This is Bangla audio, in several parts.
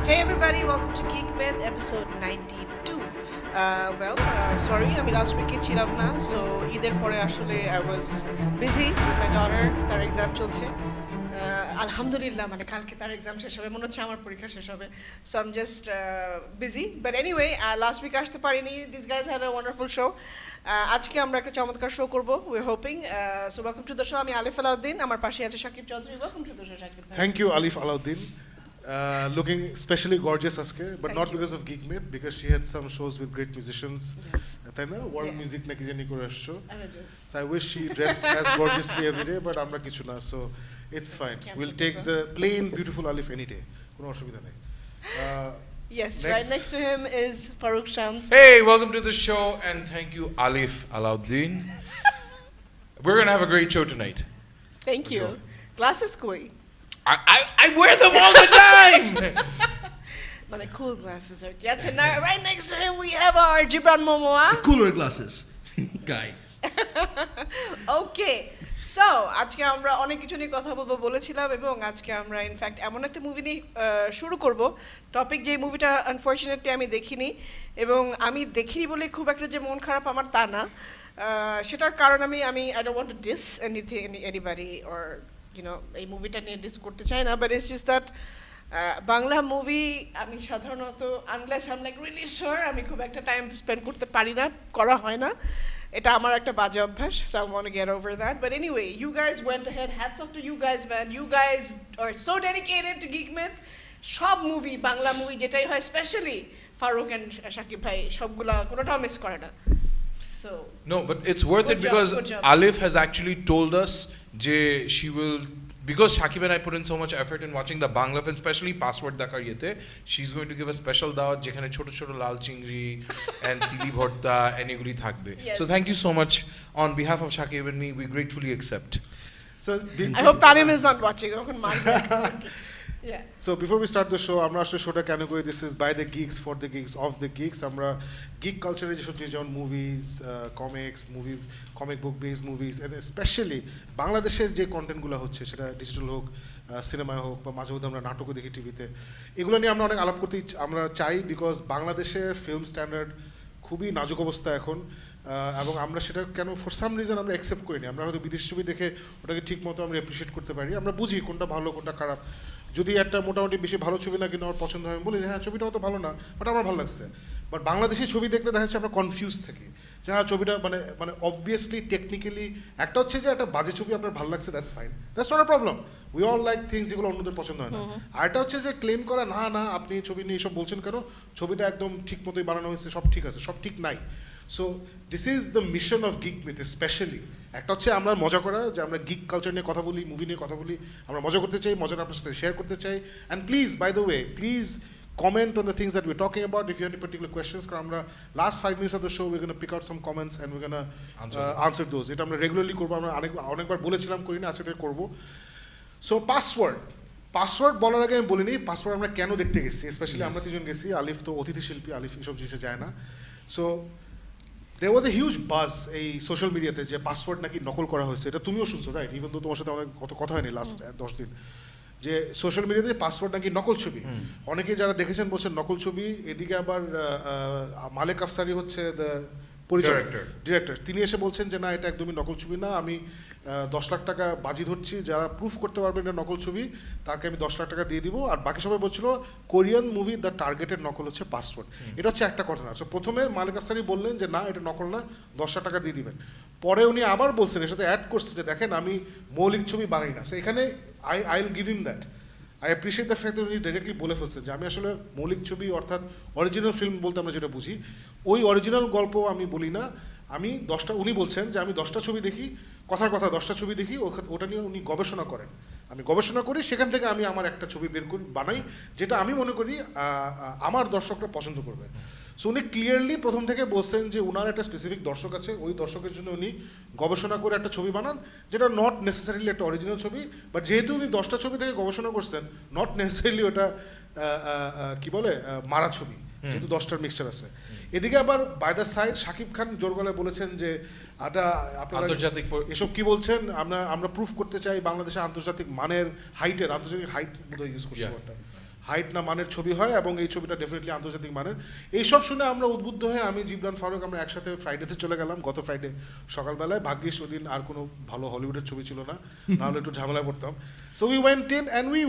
Hey everybody, welcome to Geek Myth, episode 92. Sorry, আমি last week ছিলাম না, so ঈদের পরে আসলে I was busy with my daughter, তার এক্সাম চলছে। আলহামদুলিল্লাহ মানে কালকে তার এক্সাম শেষ হবে, মনে হচ্ছে আমার পরীক্ষা শেষ হবে। So I'm just busy, but anyway, last week আসতে পারিনি. These guys had a wonderful show. আজকে আমরা একটা চমৎকার শো করব, we're hoping. So welcome to the show. আমি আলিফ আলাউদ্দিন, আমার পাশে আছে Shakib Chowdhury. Welcome to the show, Shakib. Thank you, Alif Alauddin. Looking especially gorgeous aske, but Thank not you. because of Geek Myth, because she had some shows with great musicians. Yes. তাই না? World Yeah. music নাকি জানি করে আসছো। I'm a just. So I wish she dressed as gorgeously every day, but আমরা কিছু না, so it's fine. Can't We'll put take this the plain beautiful Alif any day. কোনো অসুবিধা নেই। Yes, Next. right next to him is Farooq Shams. Hey, welcome to the show, and thank you, Alif Alauddin. We're gonna have a great show tonight. Thank you. Sure. Glasses koi. I wear them all the time. But the cool glasses are. Yes, and now right next to him we have our Gibran Momoa. Cooler glasses guy. Okay. So, আজকে আমরা অনেক কিছু নিয়ে কথা বলবো বলেছিলাম এবং আজকে আমরা ইনফ্যাক্ট এমন একটা মুভি নিয়ে শুরু করব টপিক যে মুভিটা আনফরচুনেটলি আমি দেখিনি এবং আমি দেখিনি বলে খুব একটা যে মন খারাপ আমার তা না সেটার কারণ আমি I don't want to diss anybody or এই মুভিটা নিয়ে ডিস করতে চাই না but it's just that Bangla movie আমি সাধারণত unless I am like really sure আমি খুব একটা টাইম স্পেন্ড করতে পারি না করা হয় না এটা আমার একটা বাজে অভ্যাস so I want to get over that but anyway you guys went ahead hats off to you guys man you guys are so dedicated to Geek Myth সব মুভি বাংলা মুভি যেটাই হয় স্পেশালি ফারুক এন্ড শাকিব ভাই সবগুলা কোনোটাও মিস করে না so No, but it's worth Good it job, because good job. Alif has actually told us she will, because Shakib and I put in so much effort in watching the Bangla film, especially Password Dakar Yete, she's going to give a special dawat যেখানে ছোট ছোট লাল চিংড়ি and tili bhorta and এগুলি থাকবে. Yes. So thank you so much on behalf of Shakib and me. We gratefully accept. So I hope Tanim is not watching এখন মারবে yeah So before we start the show, আমরা আসলে শোটা কেন করি this is by the geeks for the geeks of the geeks আমরা geek culture যেসব জিনিস যেমন movies comics comic book based movies and specially বাংলাদেশের যে কন্টেন্টগুলো হচ্ছে সেটা ডিজিটাল হোক সিনেমায় হোক বা মাঝে মধ্যে আমরা নাটকও দেখি টিভিতে এগুলো নিয়ে আমরা অনেক আলাপ করতে আমরা চাই বিকজ বাংলাদেশের ফিল্ম স্ট্যান্ডার্ড খুবই নাজুক অবস্থা এখন এবং আমরা সেটা কেন ফর সাম রিজন আমরা অ্যাকসেপ্ট করিনি আমরা হয়তো বিদেশি ছবি দেখে ওটাকে ঠিক মতো আমরা অ্যাপ্রিসিয়েট করতে পারি আমরা বুঝি কোনটা ভালো কোনটা খারাপ যদি একটা মোটামুটি বেশি ভালো ছবি না কিন্তু আমার পছন্দ হয় আমি বলি হ্যাঁ ছবিটা অত ভালো না বাট আমার ভালো লাগছে বাট বাংলাদেশি ছবি দেখলে দেখা যাচ্ছে আমরা কনফিউজ থাকি যে হ্যাঁ ছবিটা মানে অবভিয়াসলি টেকনিক্যালি একটা হচ্ছে যে একটা বাজে ছবি আপনার ভালো লাগছে that's fine that's not a problem we all like things যেগুলো অন্যদের পছন্দ হয় না আর এটা হচ্ছে যে ক্লেম করা না আপনি ছবি নিয়ে এসব বলছেন কেন ছবিটা একদম ঠিক মতোই বানানো হয়েছে সব ঠিক আছে সব ঠিক নাই so this is the mission of Geek Myth specially একটা হচ্ছে আমরা মজা করা যে আমরা গিক কালচার নিয়ে কথা বলি মুভি নিয়ে কথা বলি আমরা মজা করতে চাই মজাটা আপনার সাথে শেয়ার করতে চাই and please by the way please comment on the things that we're talking about if you have any particular questions কারণ আমরা last 5 minutes of the show we're going to pick out some comments and we're going to answer those এটা আমরা রেগুলারলি করবো আমরা অনেকবার বলেছিলাম করি না আজকে করবো সো পাসওয়ার্ড বলার আগে আমি বলিনি পাসওয়ার্ড আমরা কেন দেখতে গেছি স্পেশালি আমরা তিনজন গেছি আলিফ তো অতিথি শিল্পী আলিফ এসব জিনিসে যায় না so there was a huge buzz এই সোশ্যাল মিডিয়াতে যে পাসওয়ার্ড নাকি নকল করা হয়েছে এটা তুমিও শুনছো রাইট ইভেন তো তোমার সাথে অনেক কথা হয়নি লাস্ট 10 দিন যে সোশ্যাল মিডিয়াতে পাসওয়ার্ড নাকি নকল ছবি অনেকে যারা দেখেছেন বলছেন নকল ছবি এদিকে আবার মালেক আফসারি হচ্ছে ডিরেক্টর তিনি এসে বলছেন যে না এটা একদমই নকল ছবি না আমি 10 লাখ টাকা বাজি ধরছি যারা প্রুফ করতে পারবেন এটা নকল ছবি তাকে আমি 10 লাখ টাকা দিয়ে দিব আর বাকি সবাই বলছিল কোরিয়ান মুভি দ্য টার্গেটেড নকল হচ্ছে পাসওয়ার্ড এটা হচ্ছে একটা ঘটনা সো প্রথমে মালিক আফসারি বললেন যে না এটা নকল না 10 লাখ টাকা দিয়ে দিবেন পরে উনি আবার বলছেন এর সাথে অ্যাড করছে যে দেখেন আমি মৌলিক ছবি বানাই না সো এখানে I will give him that I appreciate the fact that উনি ডিরেক্টলি বলে ফেলছেন যে আমি আসলে মৌলিক ছবি অর্থাৎ অরিজিনাল ফিল্ম বলতে আমরা যেটা বুঝি ওই অরিজিনাল গল্প আমি বলি না আমি 10টা উনি বলছেন যে আমি 10টা ছবি দেখি কথার কথা 10টা ছবি দেখি ওটা নিয়ে উনি গবেষণা করেন আমি গবেষণা করি সেখান থেকে আমি আমার একটা ছবি বের করি বানাই যেটা আমি মনে করি আমার দর্শকরা পছন্দ করবে সো উনি ক্লিয়ারলি প্রথম থেকে বলছেন যে উনার একটা স্পেসিফিক দর্শক আছে ওই দর্শকের জন্য উনি গবেষণা করে একটা ছবি বানান যেটা নট নেসেসারিলি একটা অরিজিনাল ছবি বাট যেহেতু উনি 10টা ছবি থেকে গবেষণা করছেন নট নেসেসারিলি ওটা কি বলে মারা ছবি যেহেতু 10টার মিক্সচার আছে এদিকে আবার by the side Shakib Khan জোর গলায় বলেছেন যে আপনারা এসব কি বলছেন আমরা প্রুফ করতে চাই বাংলাদেশে আন্তর্জাতিক মানের আন্তর্জাতিক হাইট বোধহয় ইউজ করছি হাইট না মানের ছবি হয়, এবং এই ছবিটা ডেফিনেটলি আন্তর্জাতিক মানের। এইসব শুনে আমরা উদ্বুদ্ধ হয়ে আমি জিবরান ফারুক আমরা একসাথে ফ্রাইডেতে চলে গেলাম গত ফ্রাইডে সকালবেলায়। ভাগ্যিস ওদিন আর কোনো ভালো হলিউডের ছবি ছিল না, নাহলে একটু ঝামেলায় পড়তাম। So we went in and we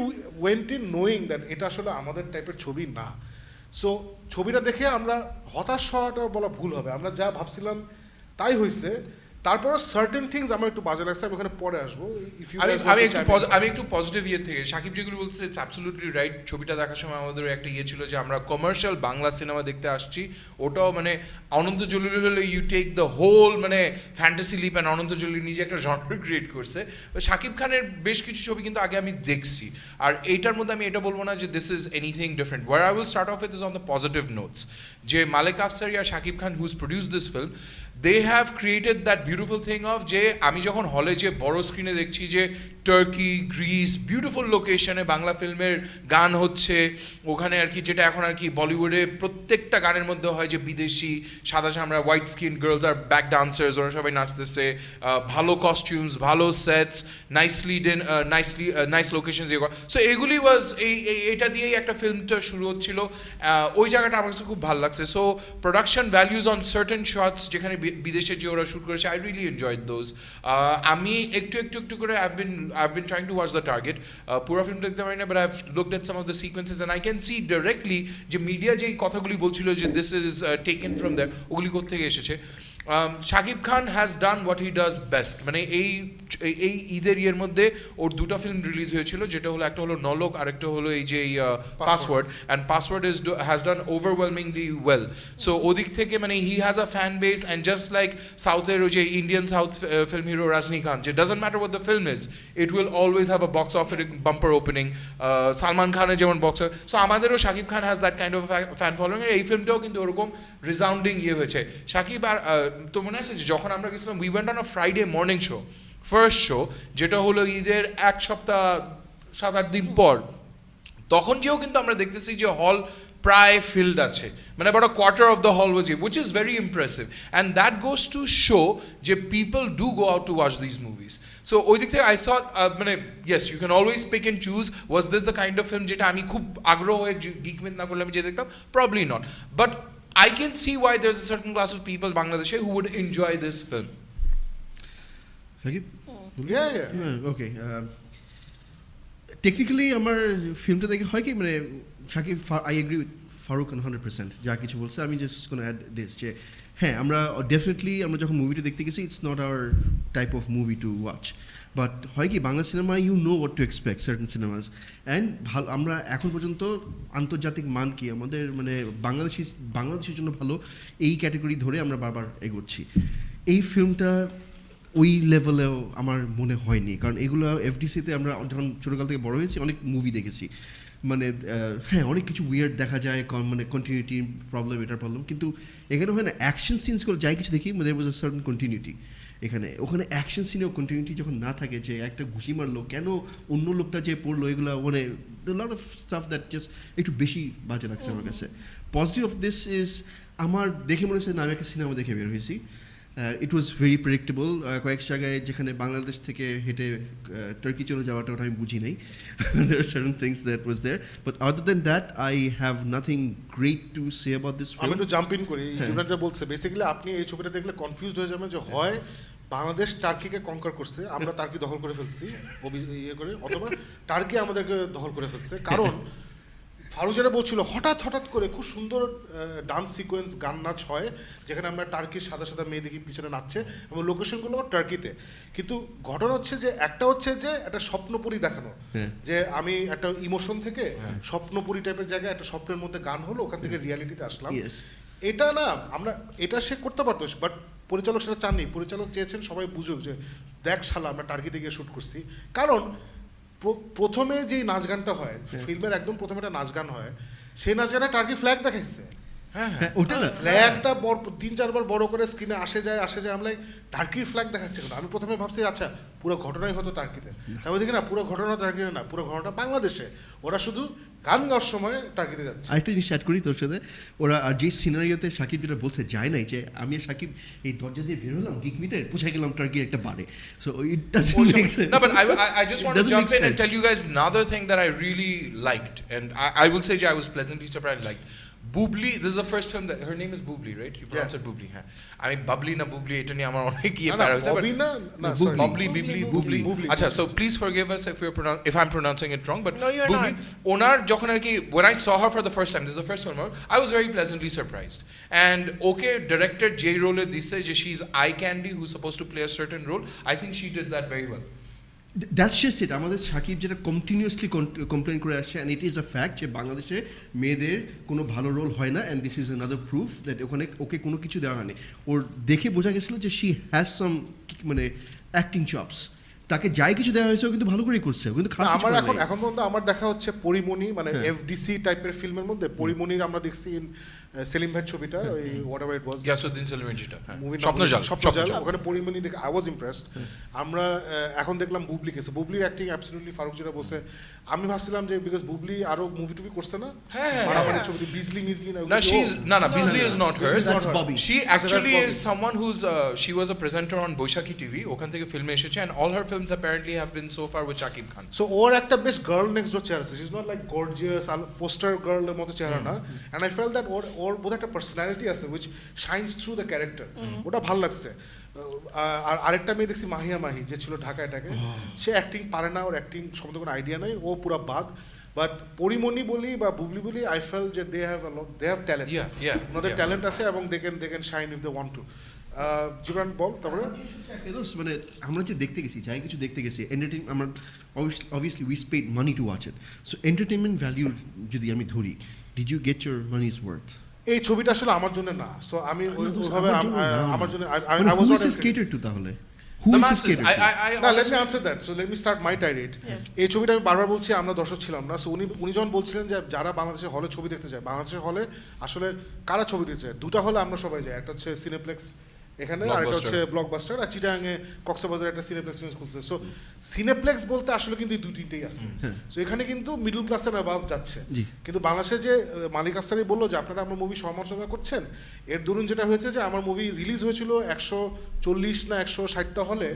went in knowing that এটা আসলে আমাদের টাইপের ছবি না। সো ছবিটা দেখে আমরা হতাশ হওয়াটা বলা ভুল হবে, আমরা যা আমি তাই হয়েছে। তারপর সার্টেন থিংস আমার একটু বাজে লাগছে, আমি ওখানে পরে আসবো। আমি একটু পজিটিভ ইয়ে থেকে সাকিব যেগুলো বলছে ইটস অ্যাবসলিউটলি রাইট। ছবিটা দেখার সময় আমাদের একটা ইয়ে ছিল যে আমরা কমার্শিয়াল বাংলা সিনেমা দেখতে আসছি, ওটাও মানে অনন্ত জলিল হলে ইউ টেক দ্য হোল মানে fantasy lip, and Ananta Jalil নিজে একটা জনর ক্রিয়েট করছে। সাকিব খানের বেশ কিছু ছবি কিন্তু আগে আমি দেখছি, আর এইটার মধ্যে আমি এটা বলবো না যে this is anything different. Where I will start off with is on the positive notes, যে মালেক আফসারি আর Shakib Khan whose produce this film, they have created that beautiful thing of যে আমি যখন হলে যে বড় স্ক্রিনে দেখছি যে টার্কি, গ্রিস, বিউটিফুল লোকেশনে বাংলা ফিল্মের গান হচ্ছে ওখানে আর কি, যেটা এখন আর কি বলিউডে প্রত্যেকটা গানের মধ্যে হয় যে বিদেশি সাদা চামড়া হোয়াইট স্কিন গার্লস আর ব্যাক ডান্সার্স, ওরা সবাই নাচতেছে, ভালো কস্টিউমস, ভালো সেটস, নাইস লোকেশনস। সো এগুলি ওয়াজ এটা দিয়েই একটা ফিল্মটা শুরু হচ্ছিল। ওই জায়গাটা আমার কাছে খুব ভালো লাগছে। So production values on certain shots যেখানে বিদেশে যে ওরা শুট করেছে, আই রিয়েলি এনজয়েড দোজ। আমি একটু করে I've been trying to watch the target. পুরো ফিল্ম দেখতে পারি না, but I've looked at some of the sequences and I can see directly যে মিডিয়া যেই কথাগুলি বলছিল যে this is taken from there, ওগুলি কোত্থেকে এসেছে। Shakib Khan has done what he does best. মানে এই ঈদের ইয়ের মধ্যে ওর দুটো ফিল্ম রিলিজ হয়েছিল, যেটা হলো একটা হলো নলক আর একটা হলো এই যে password, and password has done overwhelmingly well. So ওদিক থেকে মানে he has a fan base, and just like সাউথের ওই যে Indian south film hero Rajinikanth, যে doesn't matter what the film is, it will always have a box office bumper opening. Salman খানের যেমন বক্স, সো আমাদেরও Shakib Khan has that kind of fan following. এই ফিল্মটাও কিন্তু ওরকম রিসাউন্ডিং ইয়ে হয়েছে। শাকিব আর তো মনে আছে যে যখন আমরা গেছিলাম we went on a Friday morning show, first show, যেটা হলো ঈদের 1 সপ্তাহ 7-8 দিন পর, তখন যেও কিন্তু আমরা দেখতেছি যে হল প্রায় ফিল্ড আছে, মানে about a quarter of the hall was here, which is very impressive, and that goes to show যে people do go out to watch these movies. So ওই দিক থেকে I saw মানে yes, you can always pick and choose, was this the kind of film যেটা আমি খুব আগ্রহ হয়ে Geek Myth না করলে আমি যে দেখতাম, probably not, but I can see why there's a certain class of people Bangladesh who would enjoy this film. Shakib? Yeah. Okay. Technically আমার ফিল্মটা দেখে হয় কি, মানে Shakib, I agree with Faruk 100%, যা কিছু বলছে। আমি জাস্ট কোনো অ্যাড দিস যে হ্যাঁ, আমরা ডেফিনেটলি আমরা যখন মুভিটা দেখতে গেছি, it's not our type of movie to watch, but হয় কি Bangla cinema you know what to expect certain cinemas, and ভালো আমরা এখন পর্যন্ত আন্তর্জাতিক মান কি আমাদের মানে বাংলাদেশের জন্য ভালো এই ক্যাটাগরি ধরে আমরা বারবার এগোচ্ছি। এই ফিল্মটা ওই লেভেলেও আমার মনে হয়নি, কারণ এগুলো এফডিসিতে আমরা যখন ছোটোকাল থেকে বড় হয়েছি অনেক মুভি দেখেছি, মানে হ্যাঁ অনেক কিছু উইয়ার্ড দেখা যায়, মানে কন্টিনিউটি প্রবলেম, এটার প্রবলেম, কিন্তু এখানে হয় না অ্যাকশন সিনসগুলো যাই কিছু দেখি মানে ওয়াজ আ সার্টেন কন্টিনিউটি। ওখানে অ্যাকশন সিনেও কন্টিনিউটি যখন না থাকে, যে একটা ঘুষি মারলো কেন অন্য লোকটা যে পড়লো, এগুলো মানে lot of staff that just একটু বেশি বাজে লাগছে আমার কাছে। পজিটিভ অফ দিস ইজ আমার দেখে মনে হচ্ছে না আমি একটা সিনেমা দেখে বের হয়েছি। ইট ওয়াজ ভেরি প্রেডিক্টেবল। কয়েক জায়গায় যেখানে বাংলাদেশ থেকে হেঁটে টার্কি চলে যাওয়াটা ওটা আমি বুঝি নাই, there are certain things that was there, but other than that I have nothing great to say about this film. আমি একটু জাম্প ইন করি, জুনাইদ বলছে বেসিক্যালি আপনি এই ছবিটা দেখলে কনফিউজড হয়ে যাবেন যে হয় বাংলাদেশ টার্কিকে কনকার করছে, আমরা টার্কি দখল করে ফেলছি ইয়ে করে, অথবা টার্কি আমাদেরকে দখল করে ফেলছে। কারণ ফারুক যেটা বলছিল, হঠাৎ করে খুব সুন্দর ডান্স সিকোয়েন্স, গান নাচ হয়, যেখানে আমরা টার্কির সাদা সাদা মেয়ে দেখি পিছনে নাচছে, এবং লোকেশনগুলো টার্কিতে। কিন্তু ঘটনা হচ্ছে যে একটা হচ্ছে যে একটা স্বপ্নপুরী দেখানো, যে আমি একটা ইমোশন থেকে স্বপ্নপুরী টাইপের জায়গায় একটা স্বপ্নের মধ্যে গান হলো, ওখান থেকে রিয়ালিটিতে আসলাম। এটা না আমরা এটা সে করতে পারতো, বাট পরিচালক সেটা চাননি। পরিচালক চেয়েছেন সবাই বুঝুক যে দেখ শালা আমরা টার্কিতে গিয়ে শ্যুট করছি। কারণ প্রথমে যেই নাচ গানটা হয় ফিল্মের একদম প্রথমে একটা নাচ গান হয়, সেই নাচ গানে টার্কি ফ্ল্যাগ দেখাইছে, হ্যাঁ ওটা না ফ্ল্যাগটা বড় 3-4 বার বড় করে স্ক্রিনে আসে যায় আমি লাইক টার্কির ফ্ল্যাগ দেখাচ্ছে কেন? আমি প্রথমে ভাবছি আচ্ছা পুরো ঘটনাই হতো টার্কিতে, তারপর দেখি না পুরো ঘটনা টার্কিতে না, পুরো ঘটনা বাংলাদেশে, ওরা শুধু গান গাওয়ার সময় টার্কিতে যাচ্ছে। আরেকটা জিনিস অ্যাড করি তোর সাথে, ওরা আর যে সিনারিওতে সাকিব যেটা বলছে যায় নাই যে আমি আর সাকিব এই দরজা দিয়ে বের হলাম গিক মিথের, পৌঁছে গেলাম টার্কির একটা বারে, so it doesn't make sense. No, but I just want to jump in and tell you guys another thing that I really liked, and I will say I was pleasantly surprised. Like Boobli, this is the first film that her name is Boobli, right? You pronounce it Boobli, huh? I mean bubbly na Boobli, এটা নিয়ে আমার অনেক ইয়ে প্যারা হয়েছে, ববি না না Boobli. Bubbly, Bibli, Boobli. Acha, so please forgive us if I'm pronouncing it wrong, but No, you're Boobli, onar যখন আর কি when I saw her for the first time, this is the first one, I was very pleasantly surprised. And okay, director J role দিছে যে she's eye candy who's supposed to play a certain role. I think she did that very well. That's just it. আমাদের সাকিব যেটা কন্টিনিউয়াসলি কমপ্লেন করে আসছে, and it is a fact যে বাংলাদেশে মেয়েদের কোনো ভালো রোল হয় না, and this is another proof that ওখানে ওকে কোনো কিছু দেওয়া হয়নি। ওর দেখে বোঝা গেছিলো যে শি হ্যাজ সাম মানে অ্যাক্টিং চপস, তাকে যাই কিছু দেওয়া হয়েছে ও কিন্তু ভালো করেই করছে, ও কিন্তু খারাপ কিছু আমার করে নাই। এখন পর্যন্ত আমার দেখা হচ্ছে পরিমণি, মানে এফডিসি টাইপের ফিল্মের মধ্যে পরিমণির আমরা দেখছি সেলিম ভাইয়ের ছবিটা, ওই what ever it was, Gasuddin Selim যেটা মুভির স্বপ্নজাল স্বপ্নজাল, ওখানে পরিমণি দেখে আই ওয়াজ ইমপ্রেসড। আমরা এখন দেখলাম বুবলি কেসে, বুবলির অ্যাক্টিং অ্যাবসলিউটলি ফারুক যেটা বলছে, আমি ভাবছিলাম যে বিকজ বুবলি আরো মুভি টুভি করছে না, মারামারি ছবি বিজলি মিজলি না, No, she's no, Bisley is not her. That's Bobby. She actually Bobby. is someone who's she was a presenter on Boishaki TV. ওখান থেকে ফিল্মে এসেছে, and all her films apparently have been so far with Shakib Khan. So ওর একটা বেশ গার্ল নেক্সট ডোর চেহারা আছে, she is not like gorgeous poster গার্লের মতো চেহারা না, এন্ড আই ফেল দ্যাট ওর বোধ একটা পার্সোনালিটি আছে which shines through the character, ওটা ভালো লাগছে। আর আরেকটা মেয়ে দেখছি মাহিয়া মাহি, যে ছিল ঢাকায়, সে অ্যাক্টিং পারে না, ওর অ্যাক্টিং সম্বন্ধে কোনো আইডিয়া নাই, ও পুরো বাদ। বাট পরিমণি বলি বা বুবলি বলি, আই ফেল যে দে হ্যাভ ট্যালেন্ট, ওনাদের ট্যালেন্ট আছে এবং they can shine if they want to. জীবন বল তারপরে। মানে আমরা যে দেখতে গেছি, যাই কিছু দেখতে গেছি, এন্টারটেইন আমরা obviously we spend money to watch it, so entertainment value যদি আমি ধরি, did you get your money is worth? এই ছবিটা আসলে আমার জন্য না, সো আমি ওইভাবে আমার জন্য I was not catered to তাহলে who The is masses, catered to? না, let me answer that, so let me start my tirade. এই ছবিটা আমি বারবার বলছি, আমরা দর্শক ছিলাম না, সো উনি যখন বলছিলেন যে যারা বাংলাদেশের হলে ছবি দেখতে যায়, বাংলাদেশের হলে আসলে কারা ছবি দেখতে যায়, দুটা হলে আমরা সবাই যাই, একটা হচ্ছে সিনেপ্লেক্স এখানে, আর একটা হচ্ছে ব্লকবাস্টার, আর চিটাগাঙে কক্সবাজারে একটা সিনেপ্লেক্স খুলছে। সো সিনেপ্লেক্স বলতে আসলে কিন্তু এই দুই তিনটেই আছে, সো এখানে কিন্তু মিডল ক্লাসের অ্যাবাভ যাচ্ছে। কিন্তু বাংলাদেশে যে মালিক আফসারি বললো যে আপনারা আমার মুভি সমালোচনা করছেন, এর দরুন যেটা হয়েছে যে আমার মুভি রিলিজ হয়েছিল 140 না 160টা হলে,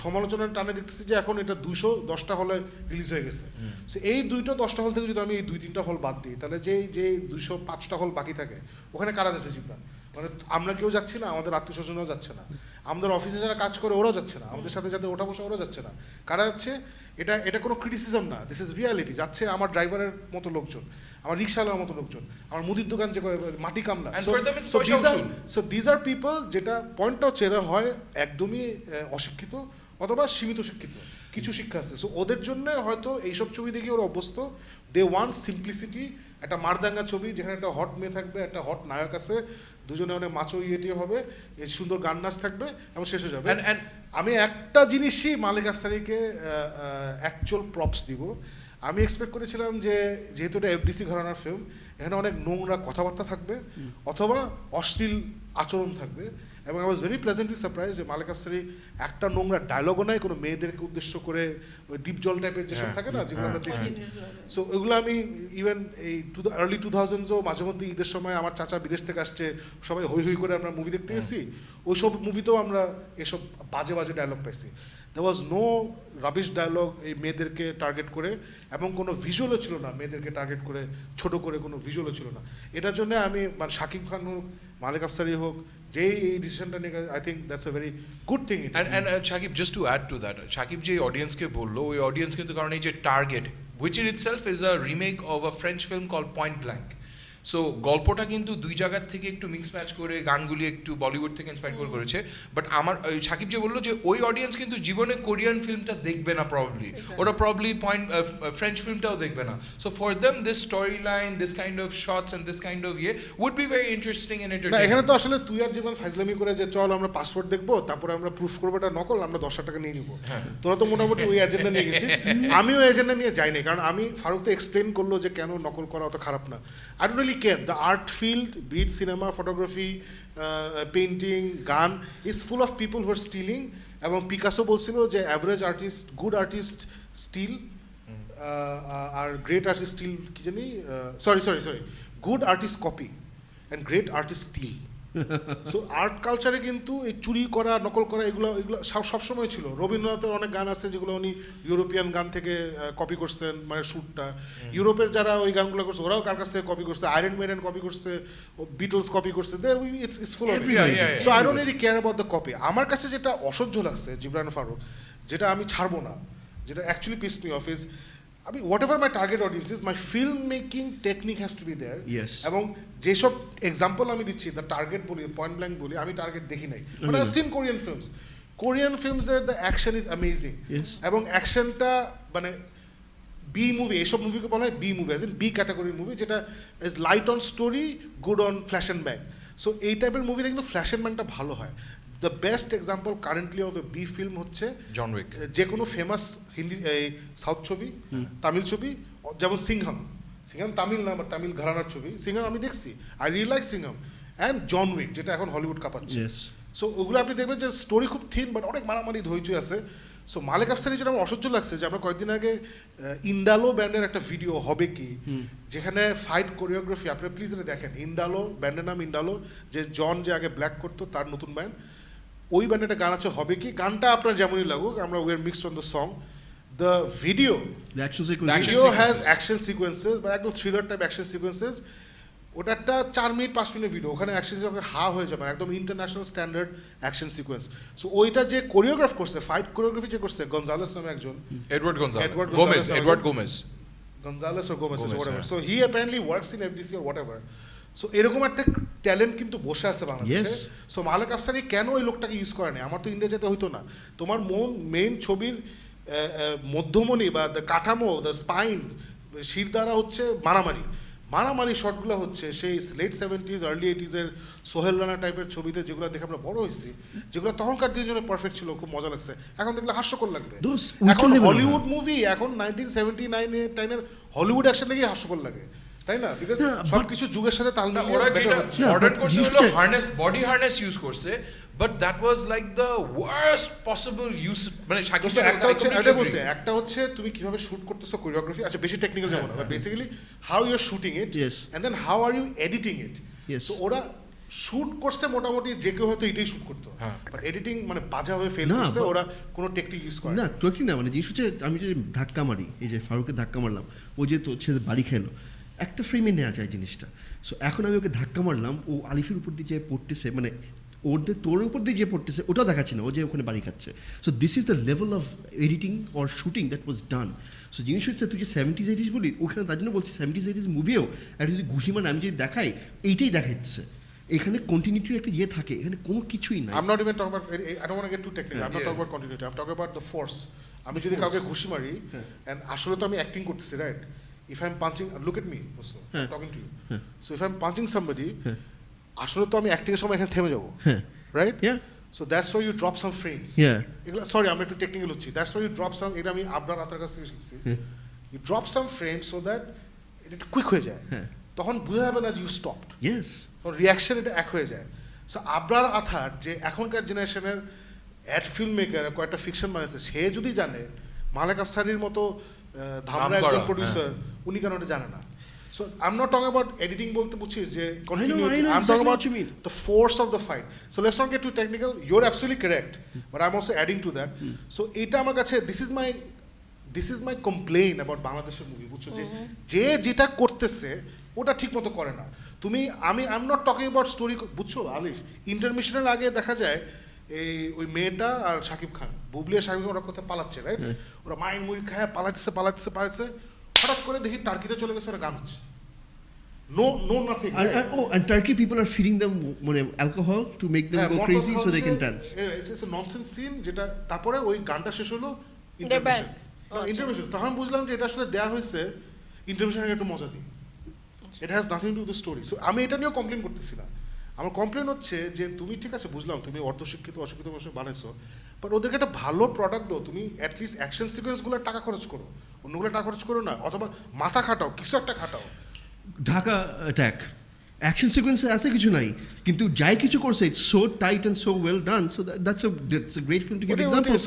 সমালোচনার টানে দেখতেছি যে এখন এটা 210টা হলে রিলিজ হয়ে গেছে। সো এই 210টা হল থেকে যদি আমি এই 2-3টা হল বাদ দিই, তাহলে যে 205টা হল বাকি থাকে, ওখানে কারা যাচ্ছে জিবরান? মানে আমরা কেউ যাচ্ছি না, আমাদের আত্মীয় স্বজনরাও যাচ্ছে না, আমাদের অফিসে যারা কাজ করে ওরাও যাচ্ছে না, আমাদের সাথে যাদের ওঠা বসা ওরাও যাচ্ছে না। কারা যাচ্ছে? এটা কোনো ক্রিটিসিজম না, দিস ইজ রিয়ালিটি। যাচ্ছে আমার ড্রাইভারের মতো লোকজন, আমার রিক্সাওয়ালার মতো লোকজন, আমার মুদির দোকান যে মাটি কামলা। সো দিজ আর পিপল, যেটা পয়েন্টটা হচ্ছে এরা হয় একদমই অশিক্ষিত অথবা সীমিত শিক্ষিত, কিছু শিক্ষা আছে। সো ওদের জন্য হয়তো এইসব ছবি দেখে ওরা অভ্যস্ত, দে ওয়ান্ট সিম্পলিসিটি, একটা মারদাঙ্গা ছবি যেখানে একটা হট মেয়ে থাকবে, একটা হট নায়ক আছে, দুজনে অনেক মাচো ইয়েটিও হবে, এই সুন্দর গান নাচ থাকবে এবং শেষ হয়ে যাবে। আমি একটা জিনিসই মালিক আফসারিকে অ্যাকচুয়াল প্রপস দিব। আমি এক্সপেক্ট করেছিলাম যে যেহেতু এটা এফডিসি ঘরানার ফিল্ম, এখানে অনেক নোংরা কথাবার্তা থাকবে অথবা অশ্লীল আচরণ থাকবে, এবং I was very pleasantly surprise যে মালিক আফসারি একটা নোংরা ডায়লগও নাই কোনো মেয়েদেরকে উদ্দেশ্য করে, ওই ডিপ জল টাইপের যেসব থাকে না, যেগুলো আমরা দেখছি। সো ওইগুলো আমি ইভেন এই আর্লি 2000s মাঝে মধ্যে ঈদের সময় আমার চাচা বিদেশ থেকে আসছে, সবাই হই হই করে আমরা মুভি দেখতে গেছি, ওইসব মুভিতেও আমরা এসব বাজে বাজে ডায়লগ পাইছি। there was no rubbish dialogue এই মেয়েদেরকে টার্গেট করে, এবং কোনো ভিজুয়ালও ছিল না মেয়েদেরকে টার্গেট করে ছোট করে, কোনো ভিজুয়ালও ছিল না। এটার জন্য আমি মানে শাকিব খান হোক, মালিক আফসারি হোক, যেই এই ডিসিশনটা নিয়ে, I think that's a very good thing. and Shakib, just to add to that, Shakib যে অডিয়েন্সকে বললো, ওই অডিয়েন্স কিন্তু কারণ এই যে target, which in itself is a remake of a French film called Point Blank. So গল্পটা কিন্তু দুই জায়গার থেকে একটু মিক্স ম্যাচ করে, গানগুলি একটু বলিউড থেকে ইন্সপায়ার করে করেছে। বাট আমার সাকিব যে বললো যে ওই অডিয়েন্স কিন্তু জীবনে কোরিয়ান ফিল্মটা দেখবে না প্রবাবলি, ওরা প্রবাবলি ফ্রেঞ্চ ফিল্মটাও দেখবে না। So for them this story line, this kind of shorts and this kind of would be very interesting and entertaining. এখানে তো আসলে তুই আর জীবন ফাইজলামি করে যে চল আমরা পাসওয়ার্ড দেখবো, তারপরে আমরা প্রুফ করবো এটা নকল, আমরা 10,000 টাকা নিয়ে নিবো। তোরা তো মোটামুটি ওই এজেন্ডা নিয়ে গেছিস, আমিও এজেন্ডা নিয়ে যাইনি, কারণ আমি ফারুক তো এক্সপ্লেন করলো যে কেন নকল করা অত খারাপ না। I don't really really care. The art field, be it cinema, photography, painting, গান, is full of people who are stealing. এবং পিকাসো বলছিল যে average artist, good artist steal, আর গ্রেট আর্টিস্ট স্টিল কি জানি, sorry good artist copy and great artist steal. So art কালচারে কিন্তু এই চুরি করা, নকল করা, এগুলো সবসময় ছিল। রবীন্দ্রনাথের অনেক গান আছে যেগুলো উনি ইউরোপিয়ান গান থেকে কপি করছেন, মানে শ্যুটটা। ইউরোপের যারা ওই গানগুলো করছে ওরাও কার কাছ থেকে কপি করছে, আয়রন মেডেন কপি করছে, বিটলস কপি করছে, it's full of. So I don't really care about the copy. আমার কাছে যেটা অসহ্য লাগছে জিবরান ফারুক, যেটা আমি ছাড়বো না, যেটা actually piss me off is, আমি whatever my target audience is, my film making technique has to be there. এবং যেসব এক্সাম্পল আমি দিচ্ছি, দ্য টার্গেট বলি, পয়েন্ট ব্ল্যাঙ্ক বলি, আমি টার্গেট দেখি নাই, but I have seen Korean ফিল্মসের দ্য অ্যাকশন ইজ অ্যামেজিং। এবং অ্যাকশনটা মানে বি মুভি, এইসব মুভিকে বলা হয় B movie, as in B ক্যাটাগরির মুভি, যেটা is light on story, good on flash and bang. So এই টাইপের মুভিতে কিন্তু ফ্ল্যাশ অ্যান্ড ব্যাংটা ভালো হয়। The best example currently of a B film হচ্ছে জন উইক। যে কোনো ফেমাস হিন্দি সাউথ ছবি, তামিল ছবি, যেমন সিংহাম তামিল না, বাট তামিল ঘরানার ছবি। সিংহাম আমি দেখছি, I really like Singham. And John Wick, যেটা এখন হলিউড কাঁপাচ্ছে। সো ওগুলো আপনি দেখবেন যে স্টোরি খুব থিন, বাট অনেক মারামারি ধৈর্য আছে। সো মালিক আফসারি যেটা আমার অসহ্য লাগছে, যে আমরা কয়েকদিন আগে ইন্ডালো ব্যান্ডের একটা ভিডিও হবে কি, যেখানে ফাইট কোরিওগ্রাফি, আপনি প্লিজ এটা দেখেন। ইন্ডালো ব্যান্ডের নাম ইন্ডালো, যে জন যে আগে ব্ল্যাক করতো তার নতুন ব্যান্ড, ওই ব্যান্ডে একটা গান আছে হবে কি। গানটা আপনার যেমনই লাগুক, আমরা we are mixed on the song. The video has action sequences, বা একদম থ্রিলার টাইপ অ্যাকশন সিকোয়েন্সেস। ওটা একটা 4 মিনিট 5 মিনিট ভিডিও, ওখানে অ্যাকশন সিকোয়েন্স হা হয়ে যাবে, একদম international standard action sequence. So ওইটা যে কোরিওগ্রাফ করছে, ফাইট কোরিওগ্রাফি যে করছে, গনজালেস নামে একজন, Edward Gomez, Gonzalez or Gomez or whatever. So he apparently works in FDC or whatever. So এরকম একটা ট্যালেন্ট কিন্তু বসে আছে বাংলাদেশে। সো মালিক আফসারি কেন ওই লোকটাকে ইউজ করে না? আমার তো ইন্ডিয়া যেতে হইতো না। তোমার মেইন ছবির মধ্যমণি বা দ্য কাঠামো, দ্য স্পাইন, শির দ্বারা হচ্ছে মারামারি শটগুলো হচ্ছে সেই late 70s early 80s Sohel Rana টাইপের ছবিতে, যেগুলো দেখে আমরা বড় হয়েছি, যেগুলো তখনকার দিনের জন্য পারফেক্ট ছিল, খুব মজা লাগছে। এখন দেখলে হাস্যকর লাগবে। এখন হলিউড মুভি, এখন 1979-10 হলিউড অ্যাকশন দেখে হাস্যকর লাগে, তাই না? বিকজ সবকিছু যুগের সাথে তাল মিলিয়ে ওরা যেটা মডার্ন করছে হলো বডি হার্নেস ইউজ করছে, but that was like the worst possible use. মানে একটা হচ্ছে তুমি কিভাবে শুট করতেছো, কোরিওগ্রাফি, আচ্ছা বেশি টেকনিক্যাল যাবো না, basically how you are shooting it and then how are you editing it. So ওরা শুট করছে মোটামুটি, যে কেউ হয়তো এটাই শুট করতো, বাট এডিটিং মানে বাজাভাবে ফেল করছে, ওরা কোনো টেকনিক ইউজ করে না। টেকনিক না, মানে জিনিস হচ্ছে আমি যে ধাক্কা মারি, এই যে ফারুকের ধাক্কা মারলাম, ও যে তো সে বাড়ি খেলো, একটা ফ্রেমে নেওয়া যায় জিনিসটা। সো এখন আমি ওকে ধাক্কা মারলাম, ও আলিফের উপর দিয়ে যে পড়তেছে, মানে তোর উপর দিয়ে যে পড়তেছে ওটাও দেখাচ্ছে না, ও যে ওখানে বাড়ি খাচ্ছে। So this is the level of editing or shooting that was done. So জিনিস হচ্ছে তুই যে 70s 80s বলি, ওখানে তার জন্য বলছি 70s 80s মুভিও একটা যদি ঘুষি মানে আমি যদি দেখাই, এইটাই দেখাচ্ছে। এখানে কন্টিনিউটির একটা ইয়ে থাকে, এখানে কোনো কিছুই নাই। I'm not even talking about, I don't want to get too technical. I'm not talking about continuity. I'm talking about the force. আমি যদি কাউকে ঘুষি মারি, and আসলে তো আমি অ্যাক্টিং করতেছি, right? If I'm punching, look at me also, I'm talking to you. So if I'm punching somebody, আসলে তো আমি অ্যাক্টিং এর সময় এখানে থেমে যাবো, right? So that's why you drop some frames. এগুলা সরি আমরা একটু টেকনিক্যাল হচ্ছি। That's why you drop some, এটা আমি আবরার আতার কাছ থেকে শিখছি। You drop some frames so that এটা কুইক হয়ে যায়, তখন বোঝা যাবে না যে you stopped. রিয়াকশন এটা এক হয়ে যায়। সো আবরার আথার যে এখনকার জেনারেশনের অ্যাড ফিল্ম মেকার কয়েকটা ফিকশন বানাইছে, সে যদি জানে, মালিক আফসারির মতো ধামরা একজন প্রডিউসার, উনি কেন এটা জানে না? So I am not talking about editing বলতে বুঝছিস যে continuity, I am talking about the force of the fight. So let's not get too technical, you are absolutely correct, but I am also adding to that. So এটা আমার কাছে this is my complain about বাংলাদেশের মুভি, বুঝছো? যে যেটা করতেছে ওটা ঠিক মতো করে না। তুমি I am not talking about story, বুঝছো আলিফ? ইন্টারমিশনের আগে দেখা যায় ওই মেয়েটা আর শাকিব খান, বুবলি আর শাকিব খান ওরা কোথায় পালাচ্ছে, রাইট? ওরা মাইন মুড়ি খায় পালাচ্ছে, হঠাৎ করে দেখি টার্কিতে চলে গেছে, ওরা গান হচ্ছে। No nothing. And Turkey people are feeding them alcohol to make them go crazy so they can dance. It's a nonsense scene, যেটা তারপরে ওই গানটা শেষ হলো ইন্টারমিশন। তখন বুঝলাম যে এটা আসলে দেয়া হয়েছে ইন্টারমিশনের একটু মজা দিই। It has nothing to do with the story. So আমি এটা নিয়েও কমপ্লেন করতেছি না। আমার কমপ্লেন হচ্ছে যে তুমি ঠিক আছে, বুঝলাম তুমি অর্ধশিক্ষিত অশিক্ষিত বসে বানাইছো, বাট ওদেরকে একটা ভালো প্রোডাক্ট দাও। তুমি অ্যাটলিস্ট অ্যাকশন সিকোয়েন্সগুলো টাকা খরচ করো, অন্যগুলো টাকা খরচ করো না, অথবা মাথা খাটাও, কিছু একটা খাটাও। ঢাকা অ্যাটাক অ্যাকশন সিকোয়েন্সে এত কিছু নাই কিন্তু যাই কিছু করছে it's so tight and so well done so that's a great film to give example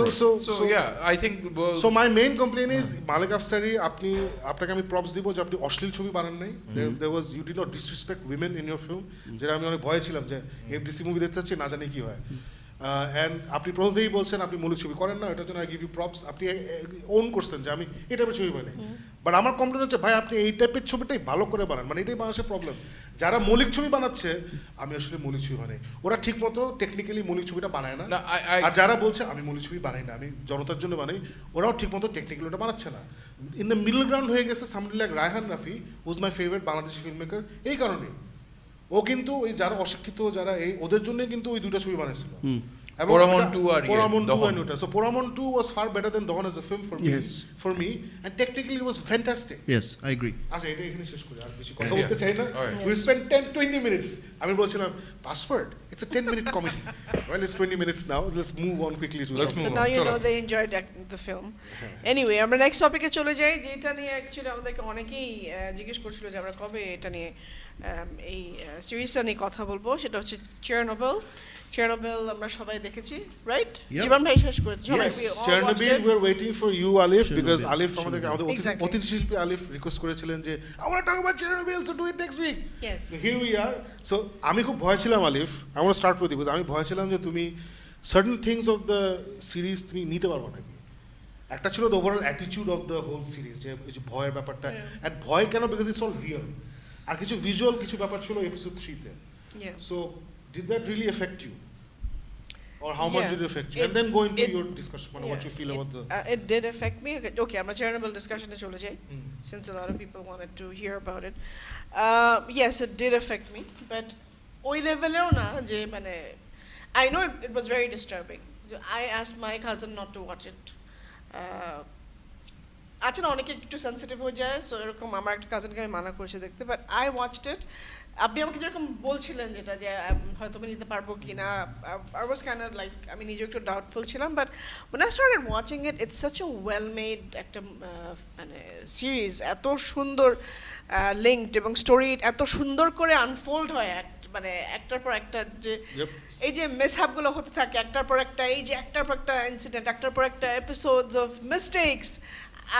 So yeah, I think so my main complain is Malek Afsari আপনাকে আমি প্রপস দিব যে আপনি অশ্লীল ছবি বানান নাই there was you did not disrespect women in your film যেটা আমি অনেক ভয় ছিলাম যে এফডিসি মুভি দেখতে চাচ্ছি না জানি কি হয় অ্যান্ড আপনি প্রথম থেকেই বলছেন আপনি মৌলিক ছবি করেন না এটার জন্য আই গিভ ইউ প্রপস আপনি ওন করছেন যে আমি এই টাইপের ছবি বানাই বাট আমার কমপ্লেন হচ্ছে ভাই আপনি এই টাইপের ছবিটাই ভালো করে বানান মানে এটাই মানুষের প্রবলেম যারা মৌলিক ছবি বানাচ্ছে আমি আসলে মৌলিক ছবি বানাই ওরা ঠিক মতো টেকনিক্যালি মৌলিক ছবিটা বানায় না আর যারা বলছে আমি মৌলিক ছবি বানাই না আমি জনতার জন্য বানাই ওরাও ঠিক মতো টেকনিক্যালি ওটা বানাচ্ছে না ইন দ্য মিডল গ্রাউন্ড হয়ে গেছে something like Raihan Rafi who's my favourite Bangladeshi film maker এই কারণে ও কিন্তু ওই যারা অশিক্ষিত যারা এই ওদের জন্যই কিন্তু ওই দুইটা ছবি বানিয়েছিল Poramon 2 R Poramon 2 Dohon. and Uta. So Poramon 2 was far better than Dohon as a film for me and technically it was fantastic. Yes, I agree. আচ্ছা এটা এখানে শেষ করি আর বেশি কথা বলতে চাই না we spent 10-20 minutes আমি বলছিলাম password it's a 10-minute comedy well it's 20 minutes now let's move on quickly to Let's So move now on. you Chalo. know they enjoyed the film. Anyway, আমরা নেক্সট টপিকে চলে যাই যেটা নিয়ে অ্যাকচুয়ালি আমাদেরকে অনেকেই জিজ্ঞেস করছিল যে আমরা কবে এটা নিয়ে এই সিরিজটা নিয়ে কথা বলবো সেটা হচ্ছে Chernobyl আমরা সবাই দেখেছি রাইট Yep. জীবন ভাই শেষ করেছে সবাই Yes, we all watched Chernobyl it. we're waiting for you Alif because Chernobyl. Alif আমাদের Exactly. অতিথি শিল্পী Alif রিকোয়েস্ট করেছিলেন যে I want to talk about Chernobyl so do it next week. Yes. So here we are. So আমি খুব ভয় ছিলাম Alif. I want to start with you because আমি ভয় ছিলাম যে তুমি certain things of the series তুমি নিতে পারবে নাকি একটা ছিল the overall attitude of the whole series যে এই যে ভয়ের ব্যাপারটা and ভয় কেন because it's all real আর কিছু ভিজুয়াল কিছু ব্যাপার ছিল এপিসোড 3 তে Yeah. so did that really affect you or how much Yeah. did it affect you and then go into It- your discussion on what you feel about the It did affect me. Okay, আমরা Chernobyl discussion-এ চলে যাই Mm. since a lot of people wanted to hear about it. Yes, it did affect me, but ওই লেভেলেও না যে মানে I know it was very disturbing. I asked my cousin not to watch it. আচ্ছা না অনেকে একটু সেন্সিটিভ হয়ে যায় সো এরকম আমার একটা কাজিনকে আমি মানা করেছি দেখতে বাট আই ওয়াচড ইট আপনি আমাকে যেরকম বলছিলেন যেটা যে হয়তো আমি নিতে পারবো কি না I was kind of like আমি নিজে একটু ডাউটফুল ছিলাম but when I started watching it it's such a well made একটা মানে সিরিজ এত সুন্দর লিঙ্কড এবং স্টোরি এত সুন্দর করে আনফোল্ড হয় মানে একটার পর একটা যে এই যে মিসহ্যাপগুলো হতে থাকে একটার পর একটা এই যে একটার পর একটা ইনসিডেন্ট একটার পর একটা এপিসোডস অফ মিস্টেকস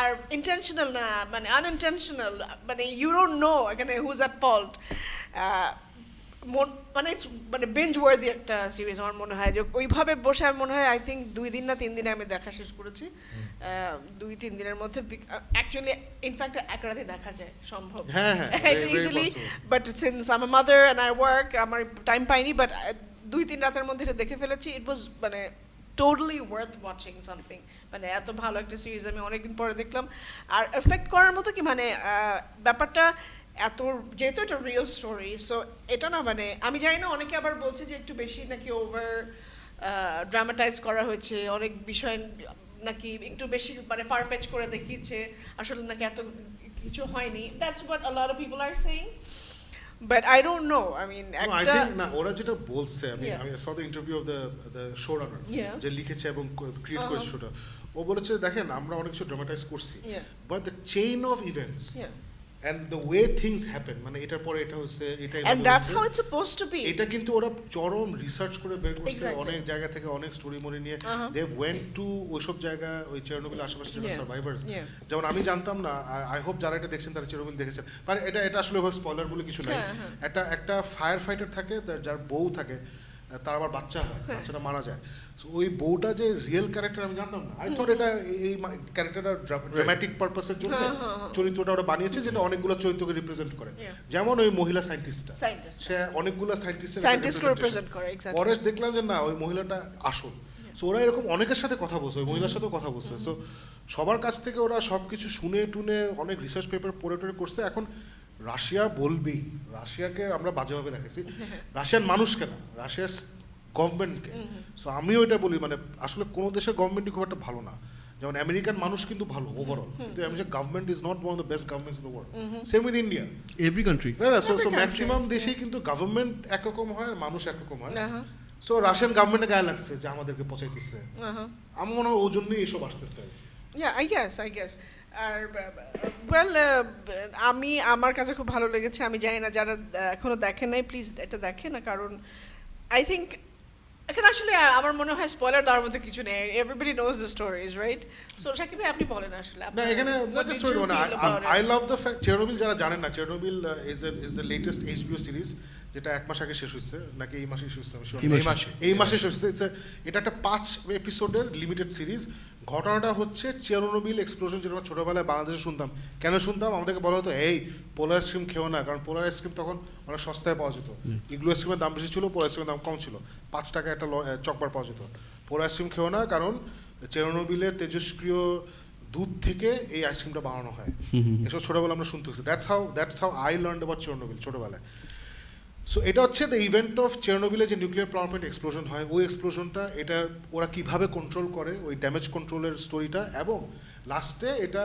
আর ইন্টেনশনাল না মানে আনইনটেনশনাল মানে ইউ ডোন্ট নো এখানে হুজ অ্যাট ফল্ট মানে বিঞ্জ ওয়ার্দি একটা সিরিজ আমার মনে হয় যে ওইভাবে বসে আমার মনে হয় আই থিঙ্ক 2 দিন না 3 দিনে আমি দেখা শেষ করেছি 2-3 দিনের মধ্যে অ্যাকচুয়ালি ইনফ্যাক্ট এক রাতে দেখা যায় সম্ভব এটা easily but since I am a mother and I work আমার টাইম পাইনি বাট 2-3 রাতের মধ্যে এটা দেখে ফেলেছি ইট ওয়াজ মানে টোটালি ওয়ার্থ ওয়াচিং সামথিং মানে এত ভালো একটা সিরিজ আমি অনেকদিন পরে দেখলাম আর এফেক্ট করার মতো কি মানে ব্যাপারটা এত যেহেতু এটা রিয়েল স্টোরি সো এটা না মানে আমি জানি না অনেকে আবার বলছে যে একটু বেশি নাকি ওভার ড্রামাটাইজ করা হয়েছে অনেক বিষয় নাকি একটু বেশি মানে ফারফেচ করে দেখিয়েছে আসলে নাকি এত কিছু হয়নি that's what a lot of people are saying But I don't know. I mean, No, I think না ওরা যেটা বলছে আমি saw the interview of the showrunner যে লিখেছে এবং ক্রিয়েট করেছে শোটা ও বলেছে দেখেন আমরা অনেক কিছু ড্রামাটাইজ করছি but the chain of events and the way things happen মানে এটার পরে এটা হচ্ছে এটা and that's how it's supposed to be এটা কিন্তু ওরা চরম রিসার্চ করে বের করছে অনেক জায়গা থেকে অনেক স্টোরি মনে নিয়ে they went to ওইসব জায়গা ওই চেরনোবিল আশেপাশে যারা সার্ভাইভার্স যেমন আমি জানতাম না আই হোপ যারা এটা দেখছেন তারা চেরনোবিল দেখেছেন মানে এটা আসলে স্পয়লার বলে কিছু নাই একটা ফায়ার ফাইটার থাকে যার বউ থাকে তার আবার বাচ্চা হয় বাচ্চাটা মারা যায় সো ওই বউটা যে রিয়েল ক্যারেক্টার আমি জানতাম না আই থট এটা এই ক্যারেক্টারটা ড্রামাটিক পারপাসের জন্য চরিত্রটা ওরা বানিয়েছে যেটা অনেকগুলো চরিত্রকে রিপ্রেজেন্ট করে যেমন ওই মহিলা সায়েন্টিস্টটা সে অনেকগুলো সায়েন্টিস্টকে রিপ্রেজেন্ট করে পরে দেখলাম যে না ওই মহিলাটা আসল সো ওরা এরকম অনেকের সাথে কথা বলছে ওই মহিলার সাথেও কথা বলছে সো সবার কাছ থেকে ওরা সবকিছু শুনে টুনে অনেক রিসার্চ পেপার পড়ে টড়ে করছে এখন রাশিয়া বলবেই রাশিয়াকে আমরা বাজেভাবে দেখেছি রাশিয়ান মানুষকে না রাশিয়ার গভর্নমেন্টকে সো আমিও এটা বলি মানে আসলে কোনো দেশের গভর্নমেন্টই খুব একটা ভালো না যেমন আমেরিকান মানুষ কিন্তু ভালো ওভারঅল কিন্তু American government is not one of the best governments in the world same with India every country so maximum দেশেই কিন্তু গভর্নমেন্ট একরকম হয় আর মানুষ একরকম হয় সো রাশিয়ান গভর্নমেন্টের গায়ে লাগছে যে আমাদেরকে পচাইতেছে আমার মনে হয় ওই জন্যই এইসব আসতেছে Yeah, I guess. আর ওয়েল আমি আমার কাছে খুব ভালো লেগেছে। আমি জানি না যারা এখনো দেখেন নাই প্লিজ এটা দেখেন না, কারণ আই থিঙ্ক এখানে আসলে আমার মনে হয় স্পয়লার দেওয়ার মতো কিছু নেই, everybody knows the stories right. So Shakib ভাই আপনি বলেন আসলে না এখানে I love the fact Chernobyl যারা জানেন না, Chernobyl is the latest HBO series, যেটা 1 মাস আগে শেষ হয়েছে নাকি এই মাসে শেষ হয়েছে, এই মাসে শেষ হয়েছে। এটা একটা 5 এপিসোডের লিমিটেড সিরিজ। ঘটনাটা হচ্ছে চেরনোবিল এক্সপ্লোশন, যেটা আমরা ছোটোবেলায় বাংলাদেশে শুনতাম। কেন শুনতাম? আমাদেরকে বলা হতো এই পোলার আইসক্রিম খেও না, কারণ পোলার আইসক্রিম তখন অনেক সস্তায় পাওয়া যেত। ইগলু আইসক্রিমের দাম বেশি ছিল, পোলার আইসক্রিমের দাম কম ছিল, 5 টাকা একটা চকবার পাওয়া যেত। পোলার আইসক্রিম খেও না, কারণ চেরনোবিলের তেজস্ক্রিয় দুধ থেকে এই আইসক্রিমটা বানানো হয়। এসব ছোটোবেলা আমরা শুনতে হচ্ছে। That's how I learned about Chernobyl ছোটোবেলায়। সো এটা হচ্ছে দ্য ইভেন্ট অফ চেরনোবিলে যে নিউক্লিয়ার পাওয়ার প্ল্যান্ট এক্সপ্লোশন হয়, ওই এক্সপ্লোশনটা এটা ওরা কীভাবে কন্ট্রোল করে, ওই ড্যামেজ কন্ট্রোলের স্টোরিটা। এবং লাস্টে এটা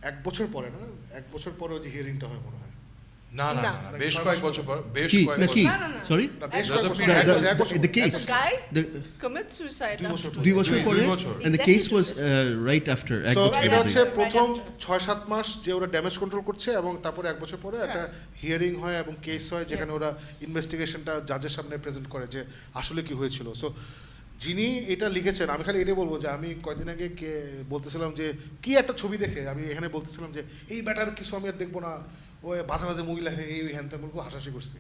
1 বছর পরে না, 1 বছর পরে যে হিয়ারিংটা হয় মনে হয়, না না না বেশ কয়েক বছর পর, বেশ কয়েক বছর, সরি বেশ There's a কয়েক period- বছর, 1 বছর, the case guy the commits suicide 2 বছর after 2 বছর দুই পরে বছর। and the case was right after এক সো বছর এটা হচ্ছে Right প্রথম after. 6-7 মাস যে ওরা ড্যামেজ কন্ট্রোল করছে, এবং তারপরে 1 বছর পরে একটা হিয়ারিং হয় এবং কেস হয়, যেখানে ওরা ইনভেস্টিগেশনটা জাজের সামনে প্রেজেন্ট করে যে আসলে কি হয়েছিল। সো যিনি এটা লিখেছেন, আমি খালি এটাই বলবো যে আমি কয়েকদিন আগে বলতেছিলাম যে কি একটা ছবি দেখে আমি এখানে বলতেছিলাম যে এই ব্যাটার কিছু আমি আর দেখবো না, ওই বাজে বাজে মুভি লেখে, এই হ্যান ত্যান বলবো, হাসাহাসি করছি।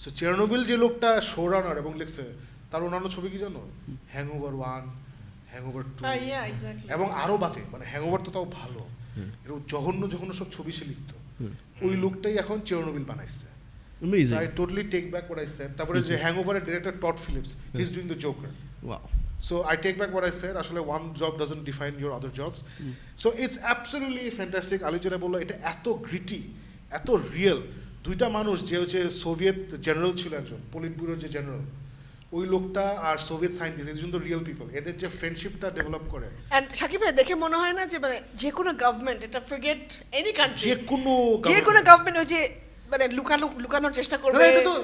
সো চেরনোবিল যে লোকটা শো রানার এবং লিখছে, তার অন্যান্য ছবি কি জানো? হ্যাংওভার 1, হ্যাংওভার 2, yeah exactly এবং আরো বাজে, মানে হ্যাংওভার তো তাও ভালো, এরকম জঘন্য জঘন্য সব ছবি সে লিখতো। ওই লোকটাই এখন চেরনোবিল বানাইছে। amazing I totally take back what I said. তারপরে যে হ্যাংওভারের director Todd Phillips, he is doing the Joker. wow So I take back what I said. আসলে one job doesn't define your other jobs. So it's absolutely fantastic. Ali যেটা বললো, এটা এত গ্রিটি, এত রিয়েল। দুইটা মানুষ, যে হচ্ছে সোভিয়েত জেনারেল ছিল, একজন পলিট ব্যুরোর যে জেনারেল, ওই লোকটা, আর সোভিয়েত সায়েন্টিস্ট, এই দুজন রিয়েল পিপল। এদের যে ফ্রেন্ডশিপটা ডেভেলপ করে, and শাকিব ভাই দেখে মনে হয় না যে মানে যে কোনো গভর্নমেন্ট, এটা ফরগেট এনি কান্ট্রি, যে কোনো গভর্নমেন্ট ওই যে মানে লুকানোর চেষ্টা করবে, না, এটা তো